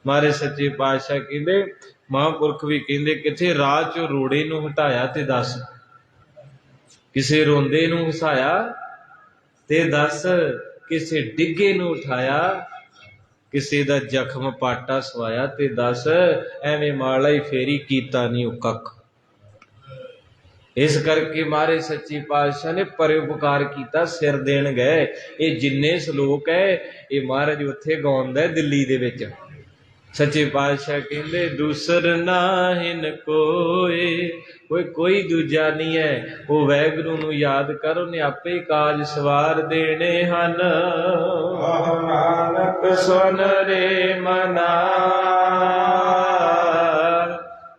ਮਹਾਰਾਜ ਸੱਚੇ ਪਾਤਸ਼ਾਹ ਕਹਿੰਦੇ, ਮਹਾਂਪੁਰਖ ਵੀ ਕਹਿੰਦੇ, ਕਿੱਥੇ ਰਾਹ 'ਚੋਂ ਰੋੜੇ ਨੂੰ ਹਟਾਇਆ ਤੇ ਦੱਸ, ਕਿਸੇ ਰੋਂਦੇ ਨੂੰ ਹਸਾਇਆ ਤੇ ਦੱਸ, ਕਿਸੇ ਡਿੱਗੇ ਨੂੰ ਉਠਾਇਆ, ਕਿਸੇ ਦਾ ਜ਼ਖਮ ਪਾਟਾ ਸਵਾਇਆ ਤੇ ਦੱਸ, ਐਵੇਂ ਮਾਲਾ ਹੀ ਫੇਰੀ ਕੀਤਾ ਨਹੀਂ ਉਹ ਕੱਖ। ਇਸ ਕਰਕੇ ਮਹਾਰਾਜ ਸੱਚੇ ਪਾਤਸ਼ਾਹ ਨੇ ਪਰਉਪਕਾਰ ਕੀਤਾ, ਸਿਰ ਦੇਣ ਗਏ। ਇਹ ਜਿੰਨੇ ਸ਼ਲੋਕ ਹੈ ਇਹ ਮਹਾਰਾਜ ਉੱਥੇ ਗਾਉਂਦਾ ਦਿੱਲੀ ਦੇ ਵਿੱਚ। ਸੱਚੇ ਪਾਤਸ਼ਾਹ ਕਹਿੰਦੇ ਦੂਸਰ ਨਾਹਿਨ ਕੋਏ, ਕੋਈ ਦੂਜਾ ਨਹੀਂ ਹੈ। ਉਹ ਵਾਹਿਗੁਰੂ ਨੂੰ ਯਾਦ ਕਰ, ਉਹਨੇ ਆਪੇ ਕਾਜ ਸਵਾਰ ਦੇਣੇ ਹਨ। ਨਾਨਕ ਸੁਨ ਰੇ ਮਨਾ,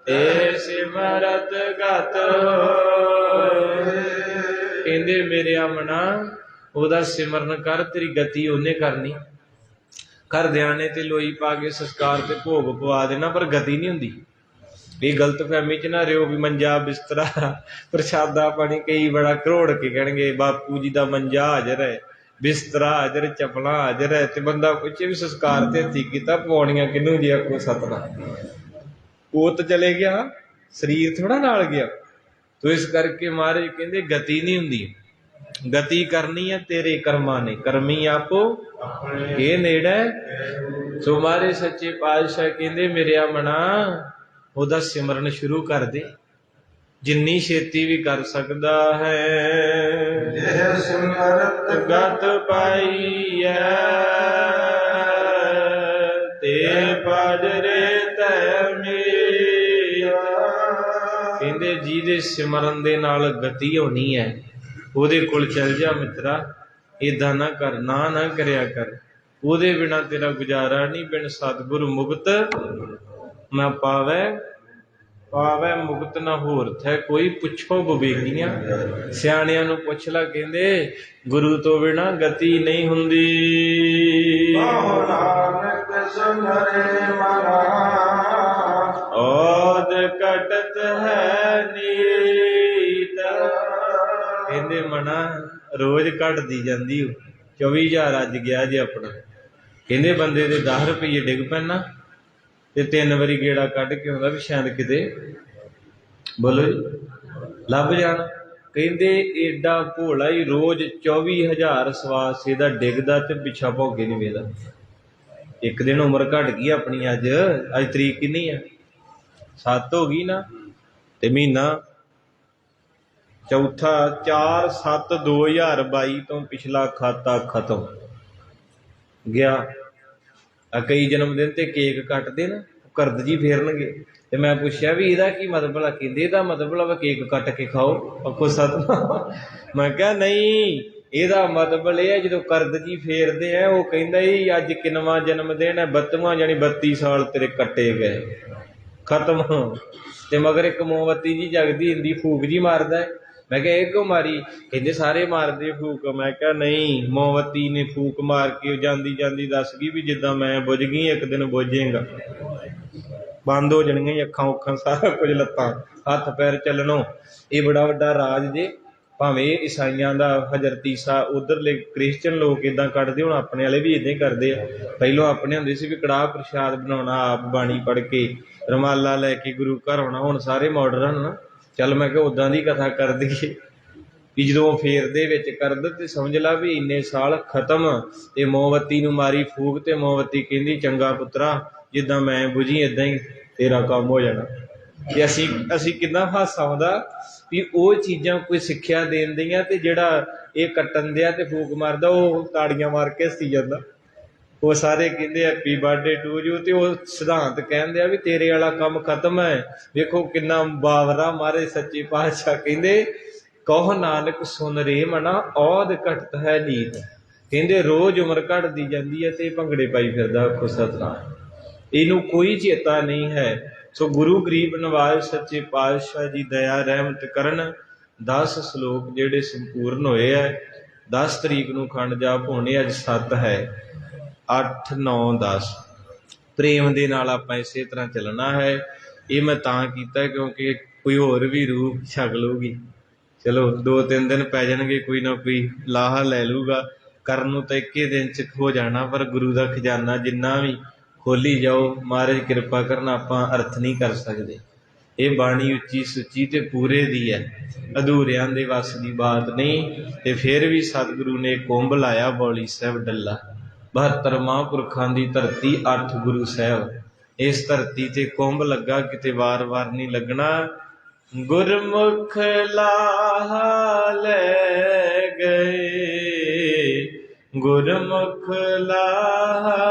ਤੇ ਸਿਮਰਤ ਗਤ ਹੋਏ। ਕਹਿੰਦੇ ਮੇਰਿਆ ਮਨਾ, ਉਹਦਾ ਸਿਮਰਨ ਕਰ, ਤੇਰੀ ਗਤੀ ਉਹਨੇ ਕਰਨੀ। ਘਰਦਿਆਂ ਨੇ ਤੇ ਲੋਈ ਪਾ ਕੇ ਸੰਸਕਾਰ ਤੇ ਭੋਗ ਪਵਾ ਦੇਣਾ, ਪਰ ਗਤੀ ਨਹੀਂ ਹੁੰਦੀ। ਇਹ ਗਲਤ ਫਹਿਮੀ 'ਚ ਨਾ ਰਿਓ ਵੀ ਮੰਜਾ ਬਿਸਤਰਾ ਪ੍ਰਸ਼ਾਦਾ ਪਾਣੀ, ਕਈ ਬੜਾ ਕਰੋੜ ਕੇ ਕਹਿਣਗੇ ਬਾਪੂ ਜੀ ਦਾ ਮੰਜਾ ਹਾਜ਼ਰ ਹੈ, ਬਿਸਤਰਾ ਹਾਜ਼ਰ, ਚੱਪਲਾਂ ਹਾਜ਼ਰ ਹੈ, ਤੇ ਬੰਦਾ ਪੁੱਛੇ ਵੀ ਸੰਸਕਾਰ ਤੇ ਹੱਥੀਂ ਕੀਤਾ, ਪਵਾਉਣੀਆਂ ਕਿਹਨੂੰ ਜੀ? ਆਖੋ ਸਤਿਨਾਮ। ਉਹ ਤਾਂ ਚਲੇ ਗਿਆ, ਸਰੀਰ ਥੋੜਾ ਨਾਲ ਗਿਆ। ਤੋ ਇਸ ਕਰਕੇ ਮਹਾਰਾਜ ਕਹਿੰਦੇ ਗਤੀ ਨਹੀਂ ਹੁੰਦੀ, ਗਤੀ ਕਰਨੀ ਹੈ ਤੇਰੇ ਕਰਮਾਂ ਨੇ, ਕਰਮੀ ਆਪੋ ਇਹ ਨੇੜੇ। ਸੋ ਮਹਾਰਾਜ ਸੱਚੇ ਪਾਤਸ਼ਾਹ ਕਹਿੰਦੇ ਮੇਰਿਆ ਮਨਾ, ਉਹਦਾ ਸਿਮਰਨ ਸ਼ੁਰੂ ਕਰ ਦੇ, ਜਿੰਨੀ ਛੇਤੀ ਵੀ ਕਰ ਸਕਦਾ ਹੈ। ਇਹ ਸਿਮਰਤ ਗਤ ਪਾਈਐ, ਤੇ ਭਜਰੇ ਤੈ ਮੀਤ। ਕਹਿੰਦੇ ਜਿਹਦੇ ਸਿਮਰਨ ਦੇ ਨਾਲ ਗਤੀ ਹੋਣੀ ਹੈ, ਉਹਦੇ ਕੋਲ ਚੱਲ ਜਾ ਮਿੱਤਰਾ। ਏਦਾਂ ਨਾ ਕਰ, ਨਾ ਕਰਿਆ ਕਰ, ਉਹਦੇ ਬਿਨਾਂ ਤੇਰਾ ਗੁਜ਼ਾਰਾ ਨਹੀਂ। ਬਿਨ ਸਤਿਗੁਰੂ ਮੁਕਤ ਨਾ ਪਾਵੈ ਮੁਕਤ ਨਾ ਹੋਰਥ ਹੈ ਕੋਈ, ਪੁੱਛੋ ਵਿਵੇਕੀਆਂ। ਸਿਆਣਿਆਂ ਨੂੰ ਪੁੱਛ ਲਾ, ਕਹਿੰਦੇ ਗੁਰੂ ਤੋਂ ਬਿਨਾਂ ਗਤੀ ਨਹੀਂ ਹੁੰਦੀ। ਨਾਨਕ ਸੁਨ ਰੇ ਮਨਾ, ਔਦ ਕਟਤ ਹੈ ਨੀਤ। ਕਹਿੰਦੇ ਮਨਾ ਰੋਜ਼ ਘਟਦੀ ਜਾਂਦੀ, 24,000 ਅੱਜ ਗਿਆ ਜੇ ਆਪਣਾ। ਕਹਿੰਦੇ ਬੰਦੇ ਦੇ 10 ਰੁਪਈਏ ਡਿੱਗ ਪੈਣਾ ਤੇ 3 ਵਾਰੀ ਗੇੜਾ ਕੱਢ ਕੇ ਆਉਂਦਾ ਵੀ ਸ਼ਾਇਦ ਕਿਤੇ ਬੋਲੋ ਜੀ ਲੱਭ ਜਾਣ। ਕਹਿੰਦੇ ਏਡਾ ਭੋਲਾ ਹੀ ਰੋਜ਼ 24,000 ਸਵਾਸ ਇਹਦਾ ਡਿੱਗਦਾ ਤੇ ਪਿੱਛਾ ਭੌਂਕੇ ਨਹੀਂ ਵੇਖਦਾ। ਇੱਕ ਦਿਨ ਉਮਰ ਘਟ ਗਈ ਆਪਣੀ। ਅੱਜ ਤਰੀਕ ਕਿੰਨੀ ਆ? 7 ਹੋ ਗਈ ਨਾ, ਤੇ ਮਹੀਨਾ ਚੌਥਾ 4/7/2022 ਤੋਂ ਪਿਛਲਾ ਖਾਤਾ ਖਤਮ ਗਿਆ। ਕਈ ਜਨਮ ਦਿਨ ਤੇ ਕੇਕ ਕੱਟਦੇ ਨਾ, ਕਰਦ ਜੀ ਫੇਰਨਗੇ। ਤੇ ਮੈਂ ਪੁੱਛਿਆ ਵੀ ਇਹਦਾ ਕੀ ਮਤਲਬ ਆ? ਕਹਿੰਦੇ ਇਹਦਾ ਮਤਲਬ ਕੇਕ ਕੱਟ ਕੇ ਖਾਓ। ਆਖੋ ਸਤਿਨਾਮ। ਮੈਂ ਕਿਹਾ ਨਹੀਂ, ਇਹਦਾ ਮਤਲਬ ਇਹ ਹੈ ਜਦੋਂ ਕਰਦ ਜੀ ਫੇਰਦੇ ਆ, ਉਹ ਕਹਿੰਦਾ ਜੀ ਅੱਜ ਕਿੰਨਵਾਂ ਜਨਮ ਦਿਨ ਹੈ? 32ਵਾਂ, ਜਾਣੀ 32 ਸਾਲ ਤੇਰੇ ਕੱਟੇ ਗਏ, ਖਤਮ। ਤੇ ਮਗਰ ਇੱਕ ਮੋਮਬੱਤੀ ਜੀ ਜਗਦੀ ਹੁੰਦੀ, ਫੂਕ ਜੀ ਮਾਰਦਾ ਹੈ। ਮੈਂ ਕਿਹਾ ਇਹ ਕਿਉਂ ਮਾਰੀ? ਕਹਿੰਦੇ ਸਾਰੇ ਮਾਰਦੇ ਫੂਕ। ਮੈਂ ਕਿਹਾ ਨਹੀਂ, ਮੋਮਬੱਤੀ ਨੇ ਫੂਕ ਮਾਰ ਕੇ ਜਾਂਦੀ ਜਾਂਦੀ ਦੱਸ ਗਈ ਵੀ ਜਿੱਦਾਂ ਮੈਂ ਬੁਝ ਗਈ ਇੱਕ ਦਿਨ ਬੁਝੇਗਾ, ਬੰਦ ਹੋ ਜਾਣਗੀਆਂ ਅੱਖਾਂ ਉੱਖਾਂ ਸਾਰਾ ਕੁਝ, ਲੱਤਾਂ ਹੱਥ ਪੈਰ ਚੱਲਣੋਂ। ਇਹ ਬੜਾ ਵੱਡਾ ਰਾਜ ਜੇ। ਭਾਵੇਂ ਈਸਾਈਆਂ ਦਾ ਹਜ਼ਰਤ ਈਸਾ, ਉੱਧਰਲੇ ਕ੍ਰਿਸਚਨ ਲੋਕ ਇੱਦਾਂ ਕੱਢਦੇ, ਹੁਣ ਆਪਣੇ ਵਾਲੇ ਵੀ ਇੱਦਾਂ ਹੀ ਕਰਦੇ ਆ। ਪਹਿਲੋਂ ਆਪਣੇ ਹੁੰਦੇ ਸੀ ਵੀ ਕੜਾਹ ਪ੍ਰਸ਼ਾਦ ਬਣਾਉਣਾ, ਆਪ ਬਾਣੀ ਪੜ੍ਹ ਕੇ, ਰੁਮਾਲਾ ਲੈ ਕੇ ਗੁਰੂ ਘਰ ਆਉਣਾ। ਹੁਣ ਸਾਰੇ ਮਾਡਰਨ ਨਾ। ਚੱਲ ਮੈਂ ਕਿਹਾ ਉੱਦਾਂ ਦੀ ਕਥਾ ਕਰ ਦਈਏ ਵੀ ਜਦੋਂ ਫੇਰਦੇ ਵਿੱਚ ਕਰਦ ਤੇ ਸਮਝ ਲਾ ਵੀ ਇੰਨੇ ਸਾਲ ਖਤਮ। ਤੇ ਮੋਮਬੱਤੀ ਨੂੰ ਮਾਰੀ ਫੂਕ, ਤੇ ਮੋਮਬੱਤੀ ਕਹਿੰਦੀ ਚੰਗਾ ਪੁੱਤਰਾ, ਜਿੱਦਾਂ ਮੈਂ ਬੁਝੀ ਇੱਦਾਂ ਹੀ ਤੇਰਾ ਕੰਮ ਹੋ ਜਾਣਾ। ਤੇ ਅਸੀਂ ਕਿੰਨਾ ਹਾਸਾ ਆਉਂਦਾ ਵੀ ਉਹ ਚੀਜ਼ਾਂ ਕੋਈ ਸਿੱਖਿਆ ਦੇਣ ਦੀਆਂ, ਤੇ ਜਿਹੜਾ ਇਹ ਕੱਟਣ ਦਿਆ ਤੇ ਫੂਕ ਮਾਰਦਾ ਉਹ ਤਾੜੀਆਂ ਮਾਰ ਕੇ ਹੱਸੀ ਜਾਂਦਾ। ਉਹ ਸਾਰੇ ਕਹਿੰਦੇ ਹੈਪੀ ਬਰਥਡੇ ਟੂ ਯੂ, ਤੇ ਉਹ ਸਿਧਾਂਤ ਕਹਿੰਦੇ ਆ ਵੀ ਤੇਰੇ ਵਾਲਾ ਕੰਮ ਖਤਮ ਹੈ। ਵੇਖੋ ਕਿੰਨਾ ਬਾਵਰਾ ਮਹਾਰਾਜ ਸੱਚੇ ਪਾਤਸ਼ਾਹ ਕਹਿੰਦੇ, ਕਹੋ ਨਾਨਕ ਸੁਣ ਰੇ ਮਨਾ, ਔਧ ਘਟਤ ਹੈ ਨੀਤ। ਕਹਿੰਦੇ ਰੋਜ਼ ਉਮਰ ਘਟਦੀ ਜਾਂਦੀ ਹੈ ਤੇ ਭੰਗੜੇ ਪਾਈ ਫਿਰਦਾ। ਆਖੋ ਸਤਿਨਾਮ। ਇਹਨੂੰ ਕੋਈ ਚੇਤਾ ਨਹੀਂ ਹੈ। ਸੋ ਗੁਰੂ ਗਰੀਬ ਨਵਾਜ ਸੱਚੇ ਪਾਤਸ਼ਾਹ ਜੀ ਦਇਆ ਰਹਿਮਤ ਕਰਨ। 10 ਸ਼ਲੋਕ ਜਿਹੜੇ ਸੰਪੂਰਨ ਹੋਏ ਹੈ। 10 ਤਰੀਕ ਨੂੰ ਖੰਡ ਜਾਪ ਹੋਣੇ, ਅੱਜ 7 ਹੈ। 8, 9, 10 ਪ੍ਰੇਮ ਦੇ ਨਾਲ ਆਪਾਂ ਇਸੇ ਤਰ੍ਹਾਂ ਚੱਲਣਾ ਹੈ। ਇਹ ਮੈਂ ਤਾਂ ਕੀਤਾ ਕਿਉਂਕਿ ਕੋਈ ਹੋਰ ਵੀ ਰੂਪ ਛਕ ਲੂਗੀ। ਚਲੋ 2-3 ਦਿਨ ਪੈ ਜਾਣਗੇ, ਕੋਈ ਨਾ ਕੋਈ ਲਾਹਾ ਲੈ ਲੂਗਾ। ਕਰਨ ਨੂੰ ਤਾਂ ਇੱਕੇ ਦਿਨ 'ਚ ਹੋ ਜਾਣਾ, ਪਰ ਗੁਰੂ ਦਾ ਖਜ਼ਾਨਾ ਜਿੰਨਾ ਵੀ ਖੋਲੀ ਜਾਓ, ਮਹਾਰਾਜ ਕਿਰਪਾ ਕਰਨ, ਆਪਾਂ ਅਰਥ ਨਹੀਂ ਕਰ ਸਕਦੇ। ਇਹ ਬਾਣੀ ਉੱਚੀ ਸੁੱਚੀ ਤੇ ਪੂਰੇ ਦੀ ਹੈ, ਅਧੂਰਿਆਂ ਦੇ ਵੱਸ ਦੀ ਬਾਤ ਨਹੀਂ। ਤੇ ਫਿਰ ਵੀ ਸਤਿਗੁਰੂ ਨੇ ਕੁੰਭ ਲਾਇਆ ਬੌਲੀ ਸਾਹਿਬ ਡੱਲਾ। 72 ਮਹਾਂਪੁਰਖਾਂ ਦੀ ਧਰਤੀ, 8 ਗੁਰੂ ਸਾਹਿਬ। ਇਸ ਧਰਤੀ ਤੇ ਕੁੰਭ ਲੱਗਾ, ਕਿਤੇ ਵਾਰ-ਵਾਰ ਨਹੀਂ ਲੱਗਣਾ। ਗੁਰਮੁਖ ਲਾਹਾ ਲੈ ਗਏ, ਗੁਰਮੁਖ ਲਾਹਾ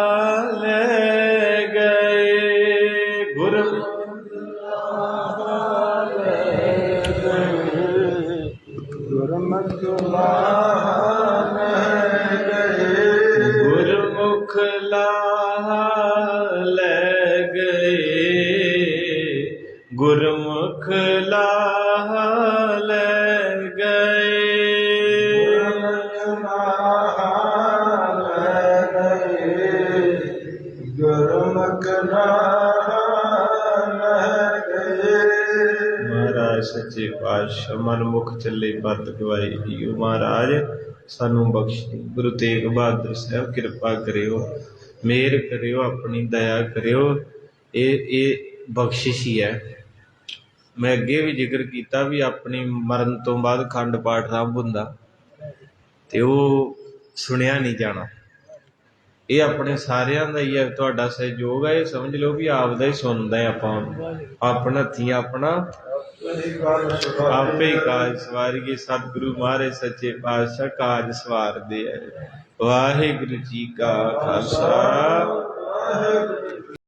ਲੈ ਗਏ, ਗੁਰਮੁਖ ਲਾਹਾ ਲੈ ਗਏ, ਗੁਰਮੁਖ ਲਾਹਾ ਲੈ ਗਏ, ਗੁਰਮੁਖ ਲਾਹਾ ਲੈ ਗਏ, ਗੁਰਮੁਖ ਲਾਹਾ ਲੈ ਗਏ, ਗੁਰਮੁਖ ਲਾਹਾ ਲੈ ਗਏ। ਮਹਾਰਾਜ ਸੱਚੇ ਪਾਤਸ਼ਾਹ ਮਨਮੁਖ ਚੱਲੇ ਪਤ ਗਵਾਏ ਜੀਓ। ਮਹਾਰਾਜ ਸਾਨੂੰ ਬਖਸ਼ੀ। ਗੁਰੂ ਤੇਗ ਬਹਾਦਰ ਸਾਹਿਬ ਕਿਰਪਾ ਕਰਿਓ, ਮਿਹਰ ਕਰਿਓ, ਆਪਣੀ ਦਇਆ ਕਰਿਓ। ਇਹ ਬਖਸ਼ਿਸ਼ ਹੀ ਹੈ। ਮੈਂ ਅੱਗੇ ਵੀ ਜ਼ਿਕਰ ਕੀਤਾ ਵੀ ਆਪਣੀ ਮਰਨ ਤੋਂ ਬਾਅਦ ਖੰਡ ਪਾਠ ਆਰੰਭ ਹੁੰਦਾ ਤੇ ਉਹ ਸੁਣਿਆ ਨਹੀਂ ਜਾਣਾ। ਇਹ ਆਪਣੇ ਸਾਰਿਆਂ ਦਾ ਹੀ ਹੈ, ਤੁਹਾਡਾ ਸਹਿਯੋਗ ਹੈ। ਇਹ ਸਮਝ ਲਓ ਵੀ ਆਪਦਾ ਹੀ ਸੁਣਦਾ ਹੈ। ਆਪਾਂ ਆਪਣਾ ਹੱਥੀਂ ਆਪਣਾ ਆਪੇ ਹੀ ਕਾਜ ਸਵਾਰੀਏ। ਸਤਿਗੁਰੂ ਮਹਾਰਾਜ ਸੱਚੇ ਪਾਤਸ਼ਾਹ ਕਾਜ ਸਵਾਰਦੇ ਹੈ। ਵਾਹਿਗੁਰੂ ਜੀ ਕਾ ਖਾਲਸਾ,